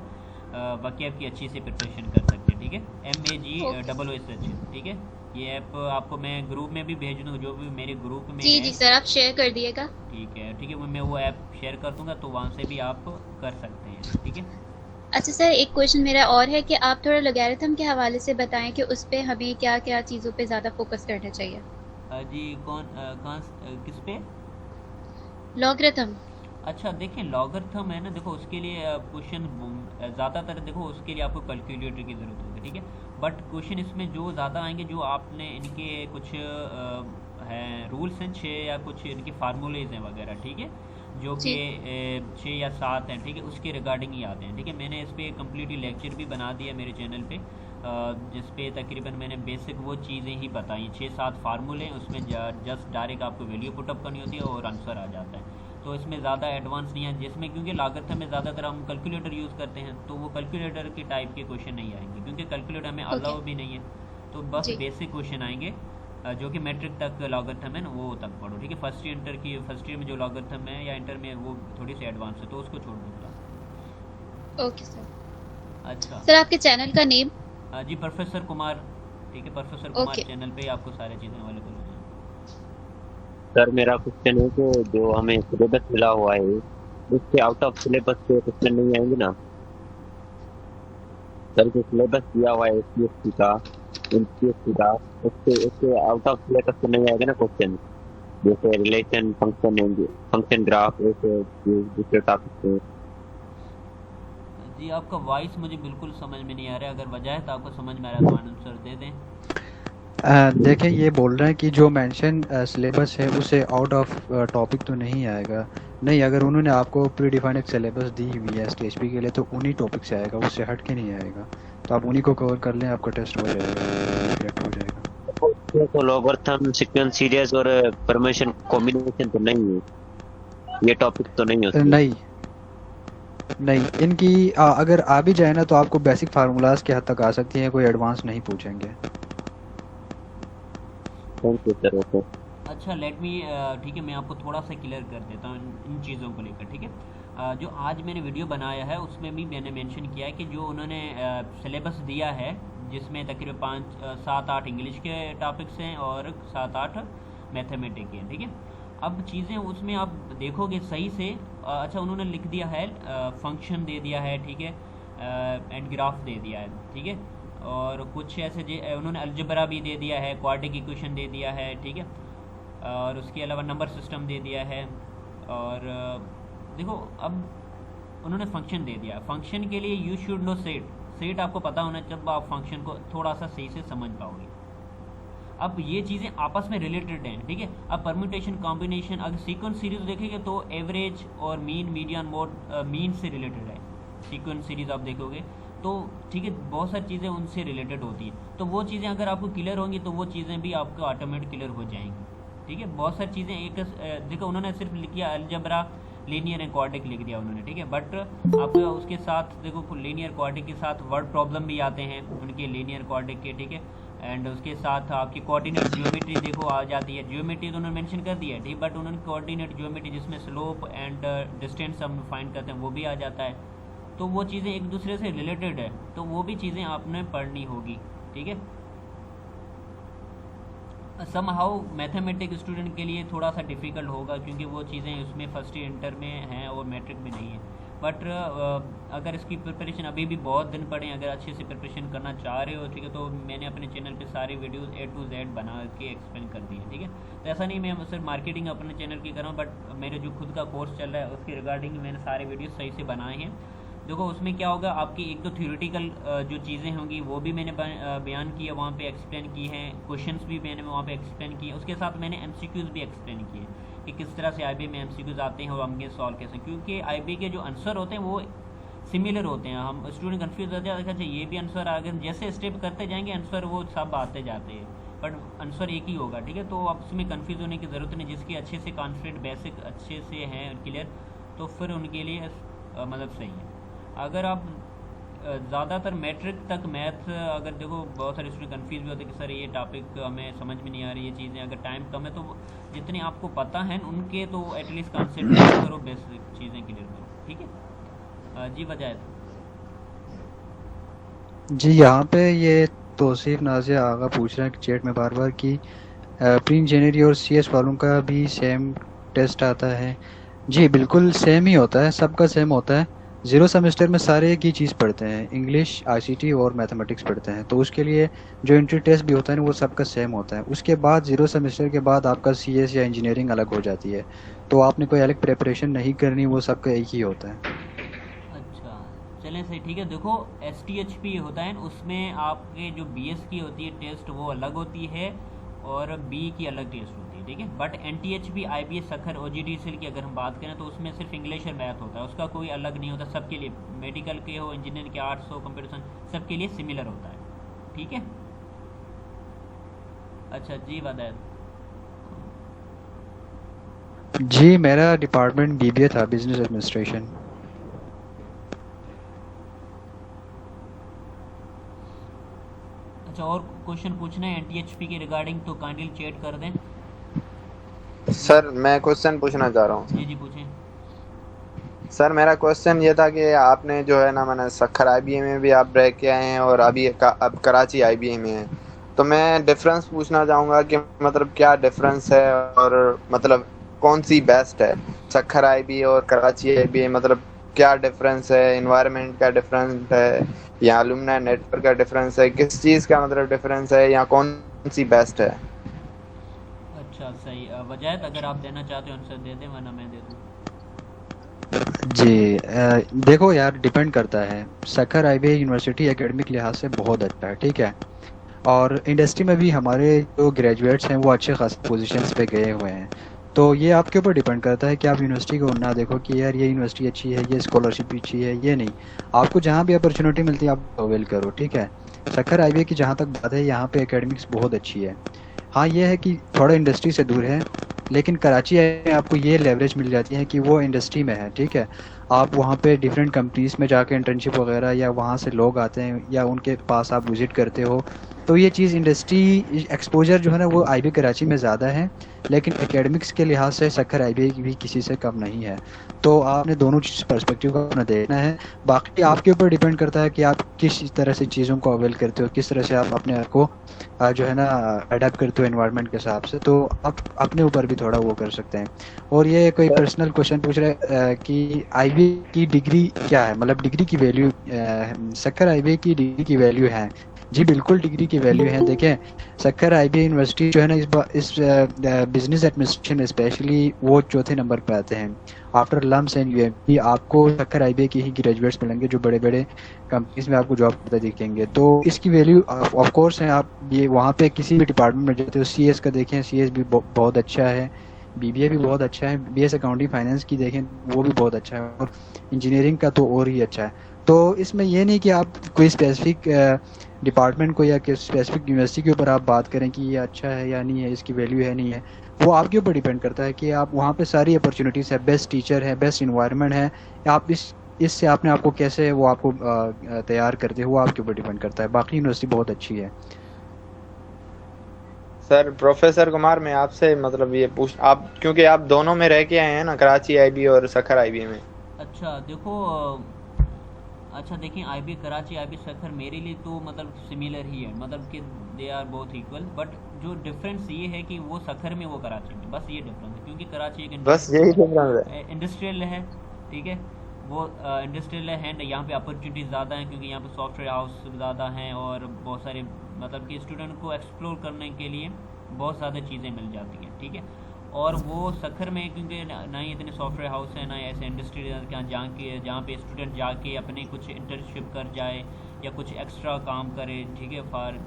वकीफ की अच्छी से प्रिपरेशन कर सकते हैं। है, ठीक है, MAGOOSH, ठीक है। ये ऐप आपको मैं ग्रुप में भी भेज दूँगा, जो भी मेरे ग्रुप में जी है। जी सर, आप शेयर कर दिएगा। ठीक है, मैं वो ऐप शेयर कर दूंगा, तो वहाँ से भी आप कर सकते हैं, ठीक है। अच्छा सर, एक क्वेश्चन मेरा और है कि आप थोड़ा लॉगरिथम के हवाले से बताएं कि उस पे हमें क्या क्या चीज़ों पे ज़्यादा फोकस करना चाहिए। जी किस पे? लॉगरिथम। अच्छा, देखिए लॉगरिथम है ना, देखो उसके लिए क्वेश्चन ज़्यादातर देखो उसके लिए आपको कैलकुलेटर की ज़रूरत होगी, ठीक है। बट क्वेश्चन इसमें जो ज़्यादा आएंगे, जो आपने इनके कुछ हैं रूल्स हैं 6 या कुछ इनके फार्मूलेज हैं वगैरह, ठीक है, जो कि 6 या 7 हैं, ठीक है, उसके रिगार्डिंग ही आते हैं, ठीक है। मैंने इस पर कम्प्लीटली लेक्चर भी बना दिया मेरे चैनल पे, जिस पे तकरीबन मैंने बेसिक वो चीज़ें ही बताई, 6-7 फार्मूले हैं, उसमें जस्ट डायरेक्ट आपको वैल्यू पुटअप करनी होती है और आंसर आ जाता है। तो इसमें ज़्यादा एडवांस नहीं है, जिसमें क्योंकि लॉगरिथम में ज़्यादातर हम कैलकुलेटर यूज़ करते हैं, तो वो कैलकुलेटर के टाइप के क्वेश्चन नहीं आएंगे, क्योंकि कैलकुलेटर में अलाउ भी नहीं है। तो बस बेसिक क्वेश्चन आएंगे, जो कि मैट्रिक तक लॉगरिथम है ना, वो तक पढ़ो, ठीक है। फर्स्ट ईयर में जो लॉगरिथम है या इंटर में, वो थोड़ी सी एडवांस है, तो उसको छोड़ दूँगा। Okay sir. अच्छा सर, आपके चैनल का नेम? जी प्रोफेसर कुमार, ठीक है, प्रोफेसर कुमार चैनल पे आपको सारी चीज़ें अवेलेबल हो जाएंगी। सर मेरा क्वेश्चन है कि जो हमें सिलेबस मिला हुआ है, उसके आउट ऑफ सिलेबस के क्वेश्चन नहीं आएंगे ना सर? जो सिलेबस दिया हुआ है SPSC का, MPSC का, उसके आउट ऑफ सिलेबस तो नहीं आएगा ना क्वेश्चन, जैसे रिलेशन, फंक्शन ग्राफ, ऐसे दूसरे टॉपिक पे। जी आपका वॉइस मुझे बिल्कुल समझ में नहीं आ रहा है, अगर वजह है तो आपको समझ में आ रहा है तो आंसर दे दें। देखिए, ये बोल रहे हैं कि जो मेंशन सिलेबस है उसे आउट ऑफ टॉपिक तो नहीं आएगा। नहीं, अगर उन्होंने आपको प्री डिफाइंड एक सिलेबस दी हुई है STHP के लिए, तो उन्हीं टॉपिक से आएगा, उससे हट के नहीं आएगा। तो आप उन्हीं को कवर कर लें, आपका टेस्ट हो जाएगा, सिलेक्ट हो जाएगा। तो लॉगरिथम, सीक्वेंस सीरीज और परम्यूटेशन कॉम्बिनेशन तो नहीं है, ये टॉपिक तो नहीं होते? नहीं, इनकी अगर आ भी जाए ना, तो आपको बेसिक फार्मूलाज के हद तक आ सकती हैं, कोई एडवांस नहीं पूछेंगे। Thank you sir. ओके, अच्छा लेट मी, ठीक है, मैं आपको थोड़ा सा क्लियर कर देता हूँ इन चीज़ों को लेकर, ठीक है। जो आज मैंने वीडियो बनाया है उसमें भी मैंने मेंशन किया है कि जो उन्होंने सिलेबस दिया है, जिसमें तकरीबन 7-8 इंग्लिश के टॉपिक्स हैं और 7-8 मैथमेटिक्स के हैं, ठीक है। अब चीज़ें उसमें आप देखोगे सही से, अच्छा उन्होंने लिख दिया है फंक्शन दे दिया है, ठीक है, एंड ग्राफ दे दिया है, ठीक है, और कुछ ऐसे उन्होंने अलजबरा भी दे दिया है, क्वाड्रेटिक इक्वेशन दे दिया है, ठीक है, और उसके अलावा नंबर सिस्टम दे दिया है। और देखो अब उन्होंने फंक्शन दे दिया, फंक्शन के लिए यू शुड नो सेट आपको पता होना, जब आप फंक्शन को थोड़ा सा सही से समझ पाओगे। अब ये चीज़ें आपस में रिलेटेड हैं, ठीक है। अब परम्यूटेशन, कॉम्बिनेशन, अगर सीक्वेंस सीरीज देखेंगे तो एवरेज और मीन, मीडियन, मोड, मीन से रिलेटेड है सीक्वेंस सीरीज आप देखोगे तो, ठीक है, बहुत सारी चीज़ें उनसे रिलेटेड होती हैं। तो वो चीज़ें अगर आपको क्लियर होंगी तो वो चीज़ें भी आपको ऑटोमेटिक क्लियर हो जाएंगी, ठीक है। बहुत सारी चीज़ें एक देखो उन्होंने सिर्फ लिखा अलजबरा, लीनियर एंड क्वाड्रेटिक लिख दिया उन्होंने, ठीक है, बट आपको उसके साथ देखो लीनियर क्वाड्रेटिक के साथ वर्ड प्रॉब्लम भी आते हैं उनके लीनियर क्वाड्रेटिक के, ठीक है, एंड उसके साथ आपकी कोऑर्डिनेट ज्योमेट्री देखो आ जाती है। ज्योमेट्री तो उन्होंने मेंशन कर दिया है, ठीक, बट उन्होंने कोऑर्डिनेट ज्योमेट्री जिसमें स्लोप एंड डिस्टेंस हम फाइंड करते हैं वो भी आ जाता है। तो वो चीज़ें एक दूसरे से रिलेटेड है, तो वो भी चीज़ें आपने पढ़नी होगी, ठीक है। समहाउ मैथमेटिक्स स्टूडेंट के लिए थोड़ा सा डिफ़िकल्ट होगा, क्योंकि वो चीज़ें उसमें फर्स्ट ईयर इंटर में हैं और मैट्रिक में नहीं है। बट अगर इसकी प्रिपरेशन अभी भी बहुत दिन पड़े, अगर अच्छे से प्रिपरेशन करना चाह रहे हो, ठीक है, तो मैंने अपने चैनल पे सारे वीडियोस A to Z बना के एक्सप्लेन कर दिए, ठीक है। तो ऐसा नहीं मैं सिर्फ मार्केटिंग अपने चैनल की कर रहा हूँ, बट मेरे जो खुद का कोर्स चल रहा है उसके रिगार्डिंग मैंने सारे वीडियोज़ सही से बनाए हैं। देखो उसमें क्या होगा, आपकी एक तो थ्योरेटिकल जो चीज़ें होंगी वो भी मैंने बयान की है, वहाँ पे एक्सप्लेन की हैं, क्वेश्चंस भी मैंने वहाँ पे एक्सप्लेन किए, उसके साथ मैंने MCQs भी एक्सप्लेन किए कि किस तरह से IB में MCQs आते हैं और हम ये सॉल्व कैसे, क्योंकि IB के जो आंसर होते हैं वो सिमिलर होते हैं। हम स्टूडेंट कन्फ्यूज होते हैं, अच्छा ये भी आंसर आ गया, जैसे स्टेप करते जाएंगे आंसर वो सब आते जाते हैं, बट आंसर एक ही होगा, ठीक है। तो आप उसमें कन्फ्यूज़ होने की ज़रूरत नहीं, जिसकी अच्छे से कॉन्फिडेंट बेसिक अच्छे से हैं क्लियर, तो फिर उनके लिए मतलब सही है। अगर आप ज़्यादातर मैट्रिक तक मैथ, अगर देखो बहुत सारे स्टूडेंट कन्फ्यूज भी होते हैं कि सर ये टॉपिक हमें समझ में नहीं आ रही, ये चीज़ें अगर टाइम कम है तो जितनी आपको पता है उनके तो एटलीस्ट कॉन्सेप्ट करो, बेसिक चीज़ें क्लियर करो, ठीक है। जी वजायत। जी यहाँ पे ये तौसीफ नाज़िया आगा पूछ रहे हैं चैट में बार बार कि प्री इंजीनियरिंग और सीएस वालों का भी सेम टेस्ट आता है। जी बिल्कुल सेम ही होता है, सबका सेम होता है। ज़ीरो सेमेस्टर में सारे एक ही चीज़ पढ़ते हैं, इंग्लिश, आईसीटी और मैथमेटिक्स पढ़ते हैं। तो उसके लिए जो एंट्री टेस्ट भी होता है ना वो सबका सेम होता है। उसके बाद ज़ीरो सेमेस्टर के बाद आपका सीएस या इंजीनियरिंग अलग हो जाती है, तो आपने कोई अलग प्रिपरेशन नहीं करनी, वो सबका एक ही होता है। अच्छा चलें सही, ठीक है। देखो STHP होता है, उसमें आपके जो BS की होती है टेस्ट वो अलग होती है और B की अलग टेस्ट होती है, ठीक है। But NTHP, IBS, Sukkur, OGDCL की अगर हम बात करें तो उसमें सिर्फ इंग्लिश और मैथ होता है, उसका कोई अलग नहीं होता। सबके लिए, मेडिकल के हो, इंजीनियर के, आर्ट्स हो, कंप्यूटर साइंस, सबके लिए सिमिलर होता है, ठीक है। अच्छा जी वादायत। जी मेरा डिपार्टमेंट बीबीए था, बिजनेस एडमिनिस्ट्रेशन। अच्छा और क्वेश्चन पूछना है NTHP के रिगार्डिंग तो काइंडली चैट कर दें। सर मैं क्वेश्चन पूछना चाह रहा हूँ। जी जी पूछें। सर मेरा क्वेश्चन ये था कि आपने जो है ना, मैंने सखर आईबीए में भी आप ब्रेक किए हैं और अभी अब कराची आईबीए में हैं, तो मैं डिफरेंस पूछना चाहूँगा कि मतलब क्या डिफरेंस है और मतलब कौन सी बेस्ट है, सखर आईबीए और कराची आईबीए, मतलब क्या डिफरेंस है, एनवायरनमेंट का डिफरेंस है या अलुमनाई नेटवर्क का डिफरेंस है, किस चीज़ का मतलब डिफरेंस है या कौन सी बेस्ट है? अच्छा सही, वजायत अगर आप देना चाहते हो आंसर दे दें वरना मैं दे दूँ। जी देखो यार डिपेंड करता है। सखर आईबीए यूनिवर्सिटी एकेडमिक लिहाज से बहुत अच्छा है, ठीक है, और इंडस्ट्री में भी हमारे जो ग्रेजुएट्स हैं वो अच्छे खासे पोजीशंस पे गए हुए हैं। तो ये आपके ऊपर डिपेंड करता है कि आप यूनिवर्सिटी को ना देखो कि यार ये यूनिवर्सिटी अच्छी है, ये स्कॉलरशिप अच्छी है, ये नहीं। आपको जहाँ भी अपॉर्चुनिटी मिलती है आप अवेल करो, ठीक है। सखर आईबीए की जहाँ तक बात है, यहाँ पे एकेडमिक्स बहुत अच्छी है। हाँ ये है कि थोड़ा इंडस्ट्री से दूर है, लेकिन कराची में आपको ये लेवरेज मिल जाती है कि वो इंडस्ट्री में है, ठीक है। आप वहाँ पे डिफरेंट कंपनीज में जाके इंटर्नशिप वगैरह, या वहाँ से लोग आते हैं या उनके पास आप विजिट करते हो, तो ये चीज़ इंडस्ट्री एक्सपोजर जो है ना वो आईबी कराची में ज़्यादा है, लेकिन एकेडमिक्स के लिहाज से सखर आईबी भी किसी से कम नहीं है। तो आपने दोनों पर्सपेक्टिव को अपना देखना है। बाकी आपके ऊपर डिपेंड करता है कि आप किस तरह से चीज़ों को अवेल करते हो, किस तरह से आप अपने आप को जो है ना अडेप्ट करते हो एनवायरनमेंट के हिसाब से। तो आप अपने ऊपर भी थोड़ा वो कर सकते हैं। और ये कोई पर्सनल क्वेश्चन पूछ रहे हैं कि आईबी की डिग्री क्या है, मतलब डिग्री की वैल्यू, सखर आईबी की डिग्री की वैल्यू है। जी बिल्कुल डिग्री की वैल्यू है। देखें सखर आईबी यूनिवर्सिटी जो है ना इस बिजनेस एडमिनिस्ट्रेशन स्पेशली वो चौथे नंबर पे आते हैं आफ्टर लम्स एंड यूएमपी। आपको सखर आईबी के ही ग्रेजुएट्स मिलेंगे जो बड़े बड़े कंपनीज में आपको जॉब करते दिखेंगे। तो इसकी वैल्यू ऑफ कोर्स है। आप ये वहाँ पे किसी भी डिपार्टमेंट में जाते हो, सीएस का देखें, सीएस भी बहुत अच्छा है, बीबीए भी बहुत अच्छा है, बीएस अकाउंटिंग फाइनेंस की देखें वो भी बहुत अच्छा है, और इंजीनियरिंग का तो और ही अच्छा है। तो इसमें ये नहीं कि आप कोई स्पेसिफिक डिपार्टमेंट को या स्पेसिफिक यूनिवर्सिटी के ऊपर आप बात करें कि ये अच्छा है या नहीं है, इसकी वैल्यू है नहीं है, वो आपके ऊपर डिपेंड करता है कि आप वहाँ पे सारी अपॉर्चुनिटीज़ है, बेस्ट टीचर है, बेस्ट इन्वायरमेंट है, आप इससे आपने आपको कैसे वो आपको तैयार करते हो वो आपके ऊपर डिपेंड करता है। बाकी यूनिवर्सिटी बहुत अच्छी है। सर प्रोफेसर कुमार, मैं आपसे मतलब ये पूछ, आप क्योंकि आप दोनों में रह के आए हैं ना, कराची आईबी और सखर आईबी में। अच्छा देखो, अच्छा देखें आईबी कराची, आईबी सखर मेरे लिए तो मतलब सिमिलर ही है, मतलब कि they are both equal. But जो डिफरेंस ये है कि वो सखर में वो कराची में, बस ये डिफरेंस है। क्योंकि कराची एक बस यही डिफरेंस है, इंडस्ट्रियल है, ठीक है, वो इंडस्ट्रियल है एंड यहाँ पे अपॉर्चुनिटीज़ ज़्यादा हैं क्योंकि यहाँ पे सॉफ्टवेयर हाउस ज़्यादा हैं और बहुत सारे मतलब कि स्टूडेंट को एक्सप्लोर करने के लिए बहुत ज़्यादा चीज़ें मिल जाती हैं, ठीक है। और वो सखर में क्योंकि ना ही इतने सॉफ्टवेयर हाउस हैं, ना ही ऐसे इंडस्ट्री जहाँ पे स्टूडेंट जाके अपने कुछ इंटर्नशिप कर जाए या कुछ एक्स्ट्रा काम करे, ठीक है, फॉर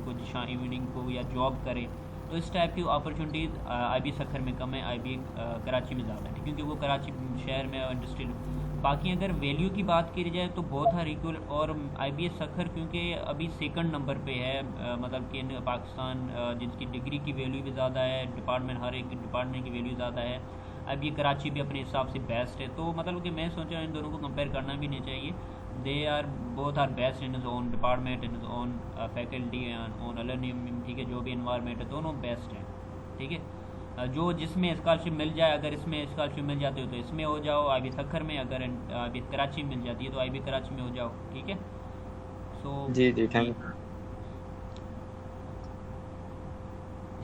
कुछ इवनिंग को या जॉब करे। तो इस टाइप की अपॉर्चुनिटीज़ आईबी सखर में कम है, आईबी कराची में ज़्यादा है क्योंकि वो कराची शहर में इंडस्ट्रियल। बाकी अगर वैल्यू की बात की जाए तो बहुत हर इक्वल, और आईबीएस सखर क्योंकि अभी सेकंड नंबर पे है, मतलब कि पाकिस्तान जिसकी डिग्री की वैल्यू भी ज़्यादा है, डिपार्टमेंट हर एक डिपार्टमेंट की वैल्यू ज़्यादा है। अभी कराची भी अपने हिसाब से बेस्ट है, तो मतलब कि मैं सोचा इन दोनों को कंपेयर करना भी नहीं चाहिए। They are both are best in his own department, in his own faculty and own learning, ठीक है, जो भी इन्वायरमेंट है दोनों बेस्ट हैं, ठीक है। जो जिसमें स्कॉलरशिप मिल जाए, अगर इसमें स्कॉलरशिप मिल जाती हो तो इसमें हो जाओ आईबी सखर में, अगर आईबी कराची में मिल जाती है तो आईबी कराची में हो जाओ, ठीक है। सो जी जी थैंक यू।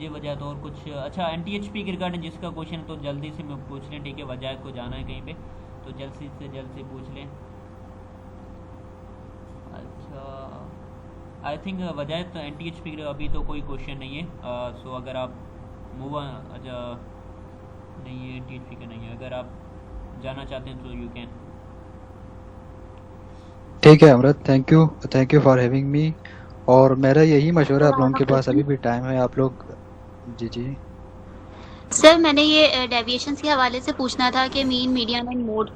ये वजह तो और कुछ अच्छा NTHP के रिगार्डिंग जिसका क्वेश्चन है तो जल्दी से मैं पूछ लें, ठीक है, वजह को जाना है कहीं पे तो जल्द से पूछ लें। अच्छा आई थिंक वजह तो NTHP के अभी तो कोई क्वेश्चन नहीं है, सो अगर आप मूव अच्छा नहीं है NTHP का नहीं है, अगर आप जाना चाहते हैं तो यू कैन। ठीक है Amrit, thank you for having me. और मेरा यही मशवरा आप लोगों के पास अभी भी टाइम है, आप लोग जी जी सर मैंने ये डेविएशंस के हवाले से पूछना था कि mean, median and mode,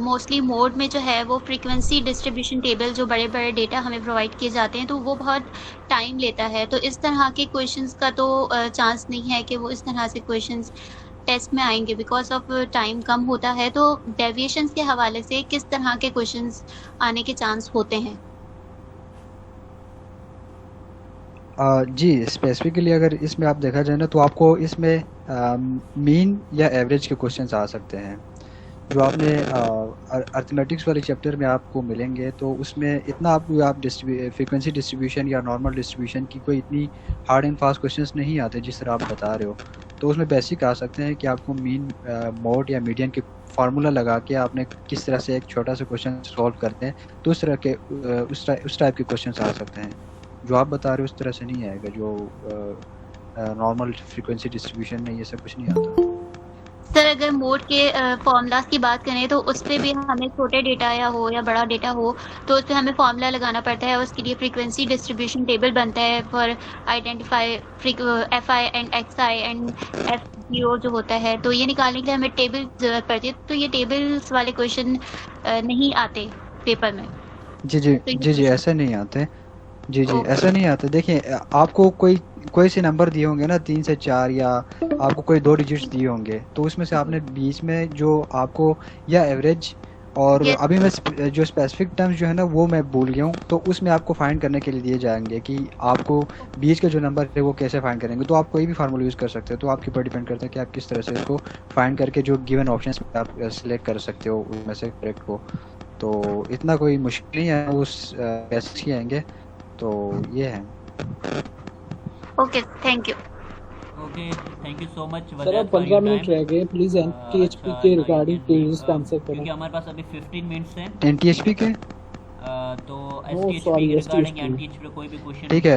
mostly mode में जो है वो फ्रीक्वेंसी डिस्ट्रीब्यूशन टेबल जो बड़े बड़े डेटा हमें प्रोवाइड किए जाते हैं तो वो बहुत टाइम लेता है, तो इस तरह के क्वेश्चंस का तो चांस नहीं है कि वो इस तरह से क्वेश्चंस टेस्ट में आएंगे बिकॉज ऑफ टाइम कम होता है, तो डेविएशंस के हवाले से किस तरह के क्वेश्चंस आने के चांस होते हैं? जी स्पेसिफिकली अगर इसमें आप देखा जाए ना तो आपको इसमें मीन या एवरेज के क्वेश्चंस आ सकते हैं जो आपने अर्थमेटिक्स वाले चैप्टर में आपको मिलेंगे, तो उसमें इतना आप फ्रीक्वेंसी डिस्ट्रीब्यूशन या नॉर्मल डिस्ट्रीब्यूशन की कोई इतनी हार्ड एंड फास्ट क्वेश्चंस नहीं आते जिस तरह आप बता रहे हो। तो उसमें बेसिक आ सकते हैं कि आपको मीन, मोड या मीडियन के फार्मूला लगा के आपने किस तरह से एक छोटा सा क्वेश्चन सॉल्व करते हैं, तो उस तरह के उस टाइप के क्वेश्चंस आ सकते हैं। जो आप बता रहे हो उस तरह से नहीं आएगा, जो नॉर्मल फ्रीक्वेंसी डिस्ट्रीब्यूशन में ये सब कुछ नहीं आता। सर अगर मोड के फॉर्मूलाज की बात करें तो उस पर भी हमें छोटे डेटा या हो या बड़ा डेटा हो तो उस पर हमें फॉर्मूला लगाना पड़ता है, उसके लिए फ्रीक्वेंसी डिस्ट्रीब्यूशन टेबल बनता है for identify FI and XI and FO जो होता है, तो ये निकालने के लिए हमें टेबल जरूरत पड़ती है, तो ये टेबल्स वाले क्वेश्चन नहीं आते पेपर में। जी ऐसे नहीं आते, जी ऐसा नहीं आता। देखिए आपको कोई से नंबर दिए होंगे ना 3 से 4 या आपको कोई 2 डिजिट्स दिए होंगे, तो उसमें से आपने बीच में जो आपको या एवरेज और अभी मैं जो स्पेसिफिक टर्म्स जो है ना वो मैं भूल गया हूँ, तो उसमें आपको फाइंड करने के लिए दिए जाएंगे कि आपको बीच का जो नंबर है वो कैसे फाइंड करेंगे। तो आप कोई भी फार्मूला यूज़ कर सकते हो, तो आपके ऊपर डिपेंड करता है कि आप किस तरह से इसको फाइंड करके जो गिवन ऑप्शंस में आप सिलेक्ट कर सकते हो उनमें से करेक्ट को। तो इतना कोई मुश्किल नहीं है, उस कैसे ही आएंगे। तो ये है। Okay thank you. Okay thank you so much. Sir अब 15 मिनट रह गए, प्लीज NTHP के रिगार्डिंग प्लीज आंसर करें क्योंकि हमारे पास अभी 15 मिनट्स हैं। NTHP के तो STHP के रिगार्डिंग NTHP कोई भी क्वेश्चन ठीक है।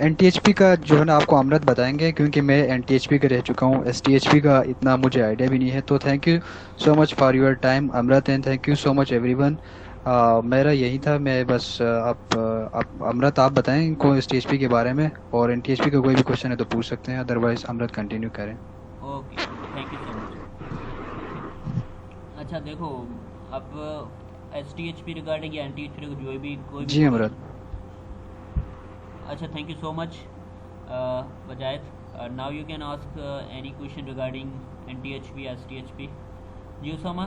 NTHP का जो है ना आपको अमृत बताएंगे क्योंकि मैं NTHP का रह चुका हूँ, STHP का इतना मुझे आइडिया भी नहीं है। तो thank you so much for your time Amrit and thank you so much everyone. मेरा यही था, मैं बस आप अमृत आप बताएं इनको STHP के बारे में, और NTHP का कोई भी क्वेश्चन है तो पूछ सकते हैं, अदरवाइज अमृत कंटिन्यू करें। Okay thank you so much. अच्छा देखो अब STHP रिगार्डिंग या NTHP जो भी कोई जी अमृत। अच्छा thank you so much Wajahat. Now you can ask any question regarding NTHP STHP। जी उसामा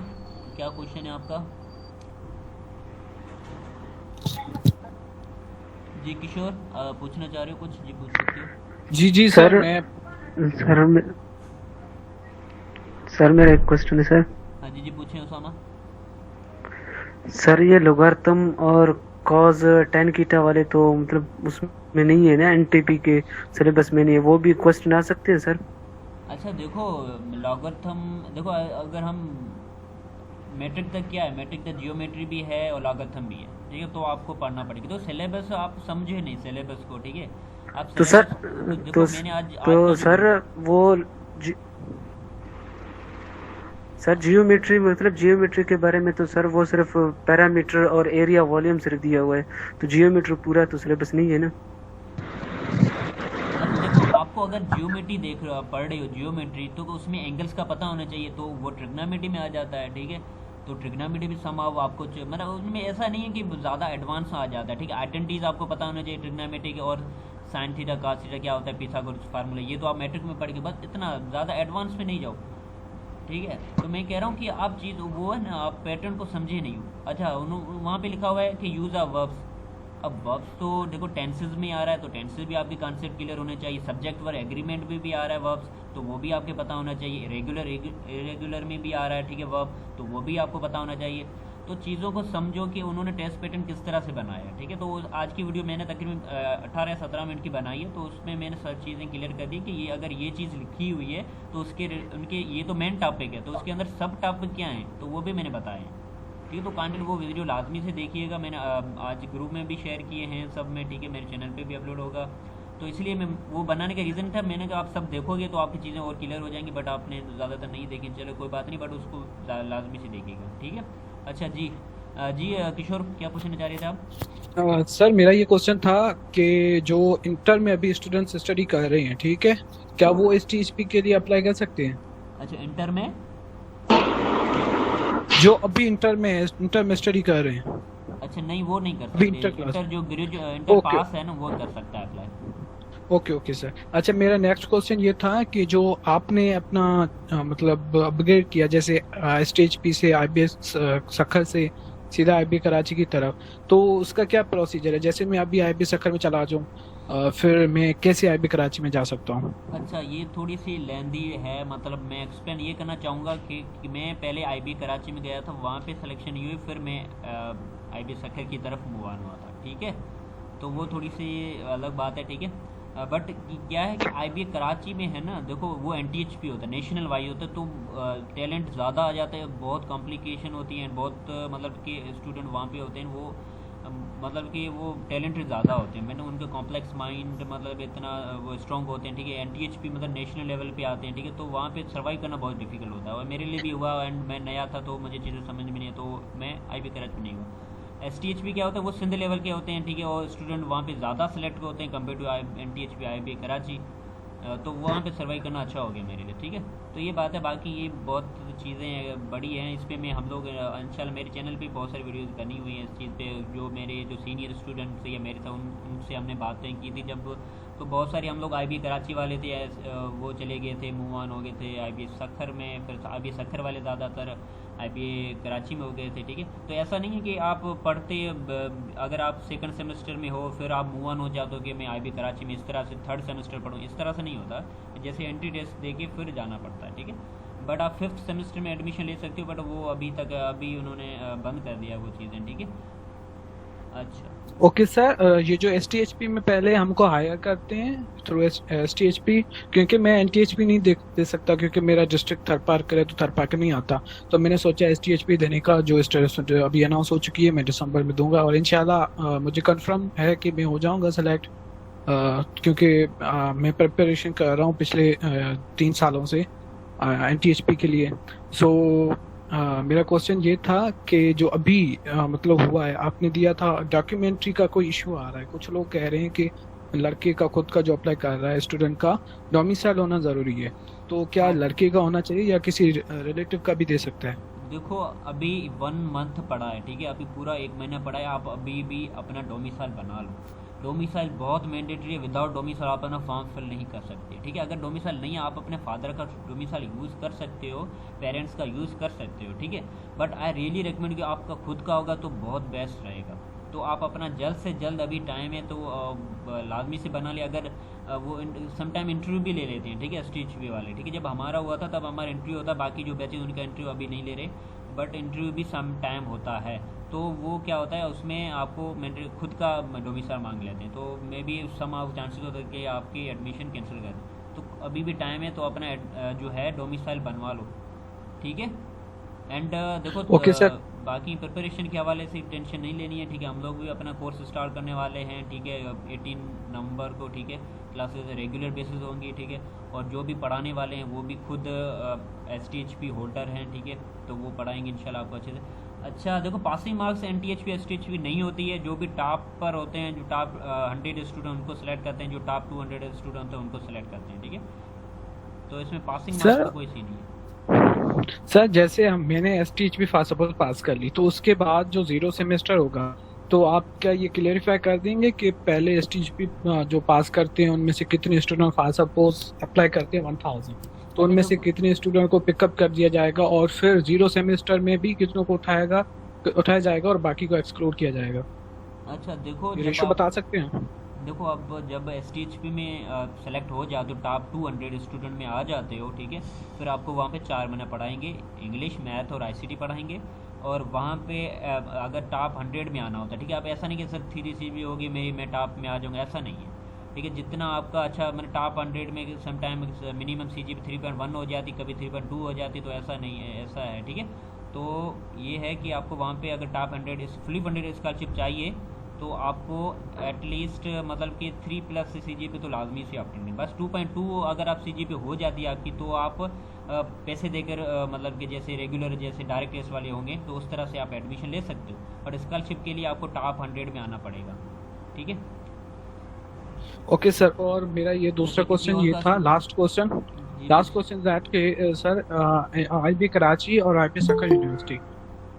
क्या क्वेश्चन है आपका? जी किशोर पूछना चाह रहे हो कुछ? जी पूछ सकते हो। जी सर सर मेरा एक क्वेश्चन है सर। हाँ जी पूछें उसामा। सर ये लोगारिथम और कॉज tan थीटा वाले तो मतलब उसमें नहीं है ना, NTP के सिलेबस में नहीं है, वो भी क्वेश्चन आ सकते हैं सर? अच्छा देखो लॉगरिथम, देखो अगर हम मैट्रिक तक क्या है, मैट्रिक तक जियोमेट्री भी है और लॉगरिथम भी है, ठीक है, तो आपको पढ़ना पड़ेगा। तो सिलेबस आप समझे नहीं सिलेबस को, ठीक है। आप तो सर देखो मैंने आज सर वो सर जियोमेट्री मतलब जियोमेट्री के बारे में तो सर वो सिर्फ पैरामीटर और एरिया वॉल्यूम सिर्फ दिया हुआ है, तो जियोमेट्री पूरा तो सिलेबस नहीं है ना। देखो आपको अगर जियोमेट्री देख रहे हो, आप पढ़ रहे हो जियोमेट्री, तो उसमें एंगल्स का पता होना चाहिए, तो वो ट्रिग्नोमेट्री में आ जाता है, ठीक है। तो ट्रिग्नोमेट्री भी समाव आपको मतलब उसमें ऐसा नहीं है कि ज़्यादा एडवांस आ जाता है, ठीक है। आइडेंटिटीज आपको पता होना चाहिए ट्रिग्नोमेट्री के, और साइन थीटा कॉस थीटा क्या होता है, पिथागोरस फार्मूला, ये तो आप मैट्रिक में पढ़ के बस, इतना ज़्यादा एडवांस में नहीं जाओ, ठीक है। तो मैं कह रहा हूँ कि आप चीज़ वो है ना, आप पैटर्न को समझे नहीं हो। अच्छा वहाँ पे लिखा हुआ है कि यूज़ ऑफ वर्ब्स। अब वर्ब्स तो देखो टेंसेस में आ रहा है, तो टेंसेस भी आपके कॉन्सेप्ट क्लियर होने चाहिए। सब्जेक्ट वर्ब एग्रीमेंट में भी आ रहा है वर्ब्स, तो वो भी आपके पता होना चाहिए। रेगुलर इरेगुलर में भी आ रहा है, ठीक है, वर्ब, तो वो भी आपको पता होना चाहिए। तो चीज़ों को समझो कि उन्होंने टेस्ट पैटर्न किस तरह से बनाया है, ठीक है। तो आज की वीडियो मैंने तकरीबन 18 या 17 मिनट की बनाई है, तो उसमें मैंने सब चीज़ें क्लियर कर दी कि ये अगर ये चीज़ लिखी हुई है तो उनके ये तो मेन टॉपिक है, तो उसके अंदर सब टॉपिक क्या हैं तो वो भी मैंने बताए हैं, ठीक है। तो काइंडली वो वीडियो लाजमी से देखिएगा, मैंने आज ग्रुप में भी शेयर किए हैं सब में, ठीक है, मेरे चैनल पे भी अपलोड होगा। तो इसलिए मैं वो बनाने का रीज़न था, मैंने कहा आप सब देखोगे तो आपकी चीज़ें और क्लियर हो जाएंगी, बट आपने ज़्यादातर नहीं देखी, चलो कोई बात नहीं, बट उसको लाजमी से देखिएगा, ठीक है। अच्छा जी किशोर क्या पूछना चाह रहे थे आप? सर मेरा ये क्वेश्चन था कि जो इंटर में अभी स्टूडेंट्स स्टडी कर रहे हैं, ठीक है, क्या वो STHP के लिए अप्लाई कर सकते हैं? अच्छा इंटर में जो अभी इंटर में स्टडी कर रहे हैं। अच्छा नहीं वो नहीं कर अभी सकते, इंटर जो इंटर पास है ना वो कर सकता है अप्लाई। Okay sir. अच्छा मेरा नेक्स्ट क्वेश्चन ये था कि जो आपने अपना मतलब अपग्रेड किया जैसे STHP से IBS सखर से सीधा IB कराची की तरफ, तो उसका क्या प्रोसीजर है? जैसे मैं अभी IB सखर में चला जाऊँ फिर मैं कैसे IB कराची में जा सकता हूँ? अच्छा ये थोड़ी सी लेंदी है, मतलब मैं एक्सप्लेन ये करना चाहूँगा कि मैं पहले IB कराची में गया था, वहाँ पे सिलेक्शन हुई, फिर मैं IB सखर की तरफ मूव ऑन हुआ था, ठीक है। तो वो थोड़ी सी अलग बात है, ठीक है। बट क्या है कि IB कराची में है ना, देखो वो NTHP होता है, नेशनल वाइज होता है, तो टैलेंट ज़्यादा आ जाता है, बहुत कॉम्प्लिकेशन होती है, बहुत मतलब कि स्टूडेंट वहाँ पे होते हैं वो मतलब कि वो टैलेंटेड ज़्यादा होते हैं, मैंने उनके कॉम्प्लेक्स माइंड मतलब इतना वो स्ट्रॉन्ग होते हैं, ठीक है। NTHP मतलब नेशनल लेवल पे आते हैं, ठीक है। तो वहाँ पे सर्वाइव करना बहुत डिफिकल्ट होता है, और मेरे लिए भी हुआ, एंड मैं नया था तो मुझे चीज़ें समझ में नहीं है, तो मैं IB कराची में नहीं हुआ। STHP क्या होता है, वो सिंध लेवल के होते हैं, ठीक है, और स्टूडेंट वहाँ पे ज़्यादा सेलेक्ट होते हैं compare to NTHP IB Karachi, तो वहाँ पे सर्वाइव करना अच्छा हो गया मेरे लिए, ठीक है। तो ये बात है, बाकी ये बहुत चीज़ें बड़ी हैं, इस पर मैं हम लोग इंशाल्लाह मेरे चैनल पे बहुत सारी वीडियोस बनी हुई हैं इस चीज़ पे, जो मेरे जो सीनियर स्टूडेंट्स थे या मेरे साथ उनसे हमने बातें की थी जब, तो बहुत सारे हम लोग IB कराची वाले थे, वो चले गए थे, मूव ऑन हो गए थे IB सखर में, फिर IB सखर वाले ज़्यादातर IB कराची में हो गए थे, ठीक है। तो ऐसा नहीं है कि आप पढ़ते अगर आप सेकंड सेमेस्टर में हो फिर आप मूव ऑन हो जाते हो कि मैं IB कराची में इस तरह से थर्ड सेमेस्टर पढ़ूँ, इस तरह से नहीं होता, जैसे एंट्री टेस्ट दे के फिर जाना पड़ता है, ठीक है। बट आप 5th सेमेस्टर में एडमिशन ले सकते हो, बट वो अभी उन्होंने बंद कर दिया वो चीज़ें, ठीक है। अच्छा ओके सर, ये जो STHP में पहले हमको हायर करते हैं थ्रू STHP, क्योंकि मैं NTHP नहीं दे सकता क्योंकि मेरा डिस्ट्रिक्ट थर्ड पार्क है, तो थर्ड पार्क नहीं आता, तो मैंने सोचा STHP देने का जो अभी अनाउंस हो चुकी है मैं दिसंबर में दूंगा, और इंशाल्लाह मुझे कंफर्म है कि मैं हो जाऊंगा सेलेक्ट, क्योंकि मैं प्रिपरेशन कर रहा हूँ पिछले 3 सालों से NTHP के लिए। सो मेरा क्वेश्चन ये था कि जो अभी मतलब हुआ है, आपने दिया था डॉक्यूमेंट्री का कोई इशू आ रहा है, कुछ लोग कह रहे हैं कि लड़के का खुद का जो अप्लाई कर रहा है स्टूडेंट का डोमिसाइल होना ज़रूरी है, तो क्या लड़के का होना चाहिए या किसी रिलेटिव का भी दे सकता है? देखो अभी 1 मंथ पड़ा है, ठीक है, अभी पूरा 1 महीना पड़ा है, आप अभी भी अपना डोमिसाइल बना लो। डोमिसाइल बहुत मैंडेटरी है, विदाउट डोमिसाइल आप अपना फॉर्म फिल नहीं कर सकते, ठीक है। अगर डोमिसाइल नहीं है आप अपने फादर का डोमिसाइल यूज़ कर सकते हो, पेरेंट्स का यूज़ कर सकते हो, ठीक है। बट आई रियली रिकमेंड कि आपका खुद का होगा तो बहुत बेस्ट रहेगा, तो आप अपना जल्द से जल्द, अभी टाइम है तो लाजमी से बना ले। अगर वो समटाइम इंटरव्यू भी ले लेते हैं, ठीक है, STHP वाले, ठीक है। जब हमारा हुआ था तब हमारा इंटरव्यू होता, बाकी जो बैचेज उनका इंटरव्यू अभी नहीं ले रहे, बट इंटरव्यू भी सम टाइम होता है, तो वो क्या होता है उसमें आपको खुद का डोमिसाइल मांग लेते हैं, तो मे बी सम चांसेस होता है कि आपकी एडमिशन कैंसिल कर दें, तो अभी भी टाइम है तो अपना जो है डोमिसाइल बनवा लो, ठीक है। एंड देखो बाकी प्रिपरेशन के हवाले से टेंशन नहीं लेनी है, ठीक है। हम लोग भी अपना कोर्स स्टार्ट करने वाले हैं, ठीक है, 18 नवंबर को, ठीक है। क्लासेस रेगुलर बेसिस होंगी, ठीक है, और जो भी पढ़ाने वाले हैं वो भी खुद STHP होल्डर हैं, ठीक है, तो वो पढ़ाएंगे इंशाल्लाह आपको अच्छे से। अच्छा देखो पासिंग मार्क्स NTHP STHP नहीं होती है, जो भी टॉप पर होते हैं, जो टॉप 100 स्टूडेंट उनको सेलेक्ट करते हैं, जो टॉप 200 स्टूडेंट होते हैं उनको सेलेक्ट करते हैं, ठीक है। तो इसमें पासिंग मार्क्स का कोई सीन नहीं है। सर जैसे मैंने STHP first of all pass कर ली, तो उसके बाद जो 0 सेमेस्टर होगा, तो आप क्या ये क्लेरिफाई कर देंगे कि पहले STHP जो पास करते हैं उनमें से कितने स्टूडेंट फर्स्ट सपोज अप्लाई करते हैं 1000, तो उनमें से कितने स्टूडेंट को पिकअप कर दिया जाएगा, और फिर 0 सेमेस्टर में भी कितनों को उठाया जाएगा और बाकी को एक्सक्लूड किया जाएगा? अच्छा देखो रेशो बता सकते हैं? देखो अब जब STHP में सेलेक्ट हो जाओ तो टॉप 200 स्टूडेंट में आ जाते हो, ठीक है, फिर आपको वहाँ पे 4 महीने पढ़ाएंगे, इंग्लिश, मैथ और ICT पढ़ाएंगे। और वहाँ पे अगर टॉप 100 में आना होता है, ठीक है, आप ऐसा नहीं कि सर 3CB होगी मेरी मैं टॉप में आ जाऊँगा, ऐसा नहीं है, ठीक है। जितना आपका अच्छा मैंने टॉप 100 में समटाइम मिनिमम CGP 3.1 हो जाती, कभी 3.2 हो जाती, तो ऐसा नहीं है, ऐसा है, ठीक है। तो ये है कि आपको वहाँ पे अगर टॉप 100 फुली फंडेड स्कॉलरशिप चाहिए तो आपको एटलीस्ट मतलब कि 3+ CGP तो लाजमी से ऑप्टेन है। बस 2.2 अगर आप CGP हो जाती है आपकी तो आप पैसे देकर मतलब कि जैसे रेगुलर जैसे डायरेक्ट टेस्ट वाले होंगे तो उस तरह से आप एडमिशन ले सकते हो, और स्कॉलरशिप के लिए आपको टॉप 100 में आना पड़ेगा, ठीक है। ओके सर, और मेरा ये दूसरा क्वेश्चन ये था, लास्ट क्वेश्चन दैट के सर IB कराची और IB Sukkur university,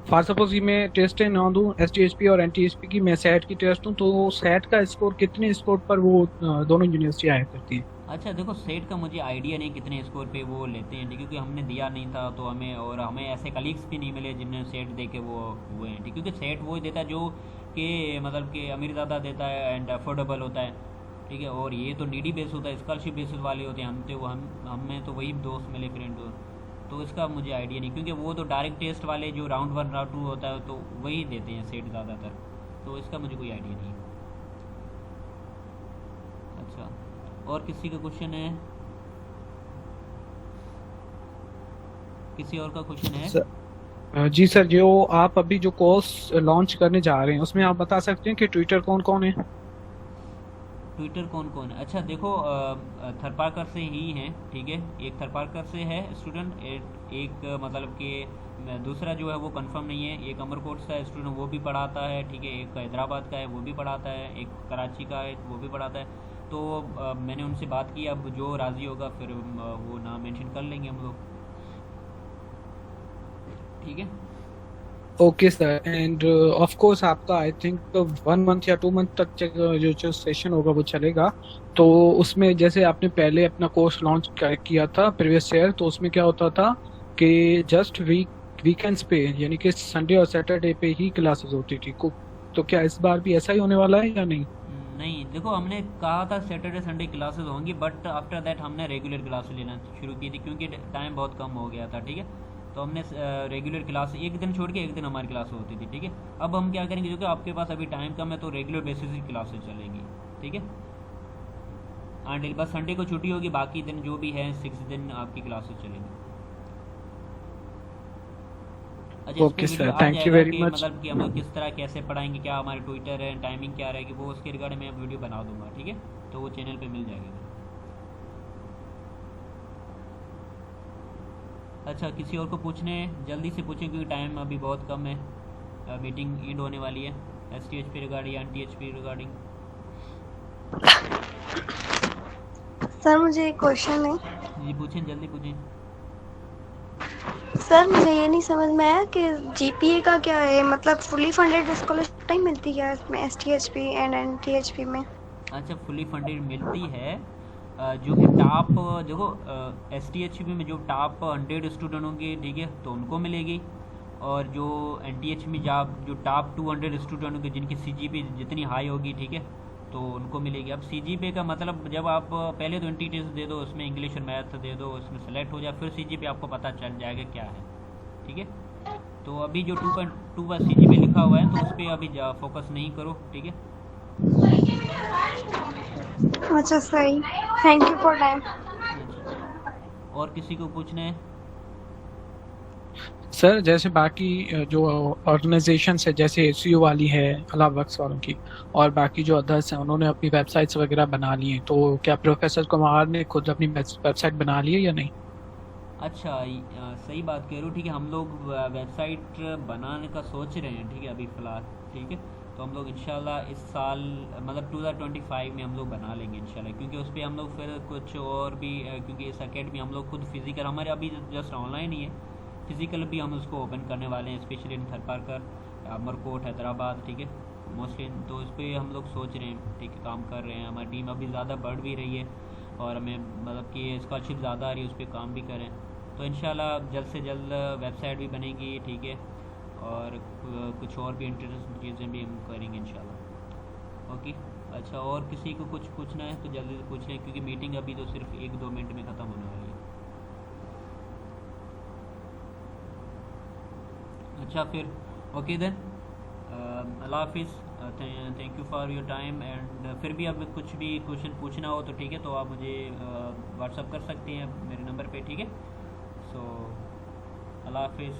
for suppose कि मैं टेस्ट ना दूँ STHP और NTHP की, मैं सेट की टेस्ट दूँ, तो सेट का स्कोर कितने स्कोर पर वो दोनों यूनिवर्सिटी आया करती है? अच्छा देखो, सेट का मुझे आइडिया नहीं कितने स्कोर पे वो लेते हैं, क्योंकि हमने दिया नहीं था तो हमें ऐसे कलीग्स भी नहीं मिले जिन्हें सेट दे के वो हुए हैं, ठीक, क्योंकि सेट वो देता है जो कि मतलब कि अमीर ज़्यादा देता है एंड अफोर्डेबल होता है, ठीक है, और ये तो नीडी बेस होता है, स्कॉलरशिप बेसिस वाले होते हैं। हमें तो वही दोस्त मिले फ्रेंड, तो इसका मुझे आइडिया नहीं, क्योंकि वो तो डायरेक्ट टेस्ट वाले जो राउंड 1 राउंड 2 होता है तो वही देते हैं सेट ज़्यादातर, तो इसका मुझे कोई आइडिया नहीं है। अच्छा, और किसी का क्वेश्चन है? किसी और का क्वेश्चन है? जी सर, जो आप अभी जो कोर्स लॉन्च करने जा रहे हैं उसमें आप बता सकते हैं कि ट्विटर कौन कौन है? ट्विटर कौन कौन है? अच्छा देखो, थरपारकर से ही हैं, ठीक है, एक थरपारकर से है स्टूडेंट, एक मतलब कि दूसरा जो है वो कंफर्म नहीं है, एक अमरकोट का स्टूडेंट वो भी पढ़ाता है, ठीक है, एक हैदराबाद का है वो भी पढ़ाता है, एक कराची का है वो भी पढ़ाता है। तो मैंने उनसे बात की, अब जो राज़ी होगा फिर वो नाम मेंशन कर लेंगे हम लोग, ठीक है। Okay sir, end of course आपका आई थिंक 1 मंथ या 2 मंथ तक जो सेशन होगा वो चलेगा, तो उसमें जैसे आपने पहले अपना कोर्स लॉन्च किया था प्रीवियस ईयर, तो उसमें क्या होता था कि जस्ट वीकेंड्स पे यानी कि संडे और सैटरडे पे ही क्लासेस होती थी, तो क्या इस बार भी ऐसा ही होने वाला है या नहीं? नहीं, देखो हमने कहा था सैटरडे संडे क्लासेस होंगी, बट आफ्टर दैट हमने रेगुलर क्लासेस लेना शुरू की थी, क्योंकि टाइम बहुत कम हो गया था, ठीक है। तो हमने रेगुलर क्लास एक दिन छोड़ के एक दिन हमारी क्लास होती थी, ठीक है। अब हम क्या करेंगे, क्योंकि आपके पास अभी टाइम कम है तो रेगुलर बेसिस की क्लासेस चलेंगी, ठीक है। एंड बस संडे को छुट्टी होगी, बाकी दिन जो भी है 6 दिन आपकी क्लासेस चलेंगी। अच्छा, okay sir, thank you very much. मतलब कि हम लोग किस तरह कैसे पढ़ाएंगे, क्या हमारे ट्विटर है, टाइमिंग क्या रहेगी, वो उसके रिगार्डिंग मैं वीडियो बना दूंगा, ठीक है, तो वो चैनल पे मिल जाएगी। अच्छा, किसी और को पूछने जल्दी से पूछें क्योंकि टाइम अभी बहुत कम है, मीटिंग एंड होने वाली है STHP रिगार्डिंग या NTHP रिगार्डिंग। सर मुझे एक क्वेश्चन है। जी पूछें, जल्दी पूछें। सर मुझे ये नहीं समझ में आया कि GPA का क्या है, मतलब फुली फंडेड स्कॉलरशिप नहीं मिलती क्या इसमें STHP एंड NTHP में? अच्छा, फुली फंडेड मिलती है, जो कि टॉप देखो STHP में जो टॉप 100 स्टूडेंट होंगे, ठीक है, तो उनको मिलेगी, और जो NTHP में जो टॉप 200 स्टूडेंट होंगे जिनकी CGP जितनी हाई होगी, ठीक है, तो उनको मिलेगी। अब CGP का मतलब जब आप पहले तो एंट्री टेस्ट दे दो, उसमें इंग्लिश और मैथ दे दो, उसमें सेलेक्ट हो जाए, फिर CGP आपको पता चल जाएगा क्या है, ठीक है। तो अभी जो 2.2 का CGP लिखा हुआ है तो उस पर अभी फोकस नहीं करो, ठीक है। अच्छा सही, थैंक यू फॉर टाइम। और किसी को पूछना है? सर जैसे बाकी जो ऑर्गेनाइजेशंस है जैसे ACU वाली है, अलावा वर्क्स वालों की, और बाकी जो अदर्स हैं उन्होंने अपनी वेबसाइट्स वगैरह बना ली हैं, तो क्या प्रोफेसर कुमार ने खुद अपनी वेबसाइट बना ली है या नहीं? अच्छा, सही बात कह रहे हो, ठीक है। हम लोग वेबसाइट बनाने का सोच रहे हैं, ठीक है, अभी फ़िलहाल, ठीक है। तो हम लोग इंशाल्लाह इस साल मतलब 2025 में हम लोग बना लेंगे इंशाल्लाह, क्योंकि उस पर हम लोग फिर कुछ और भी क्योंकि इस अकेडमी हम लोग खुद फिज़िकल, हमारे अभी जस्ट ऑनलाइन ही है, फिज़िकल भी हम उसको ओपन करने वाले हैं, स्पेशली इन थरपारकर, अमरकोट, हैदराबाद, ठीक है, मोस्टली। तो इस पर हम लोग सोच रहे हैं, ठीक है, काम कर रहे हैं। हमारी टीम अभी ज़्यादा बढ़ भी रही है और हमें मतलब कि स्कॉलरशिप ज़्यादा आ रही है, उस पर काम भी करें। तो इंशाल्लाह जल्द से जल्द वेबसाइट भी बनेगी, ठीक है, और कुछ और भी इंटरेस्टिंग चीज़ें भी हम करेंगे इंशाल्लाह। ओके। अच्छा, और किसी को कुछ पूछना है तो जल्दी से पूछ लें, क्योंकि मीटिंग अभी तो सिर्फ 1-2 मिनट में ख़त्म होने वाली है। अच्छा फिर ओके देन, अल्लाह हाफिज़, thank you for your time. And फिर भी अब कुछ भी क्वेश्चन पूछना हो तो ठीक है, तो आप मुझे व्हाट्सअप कर सकते हैं मेरे नंबर पे, ठीक है। सो अल्लाह हाफिज़।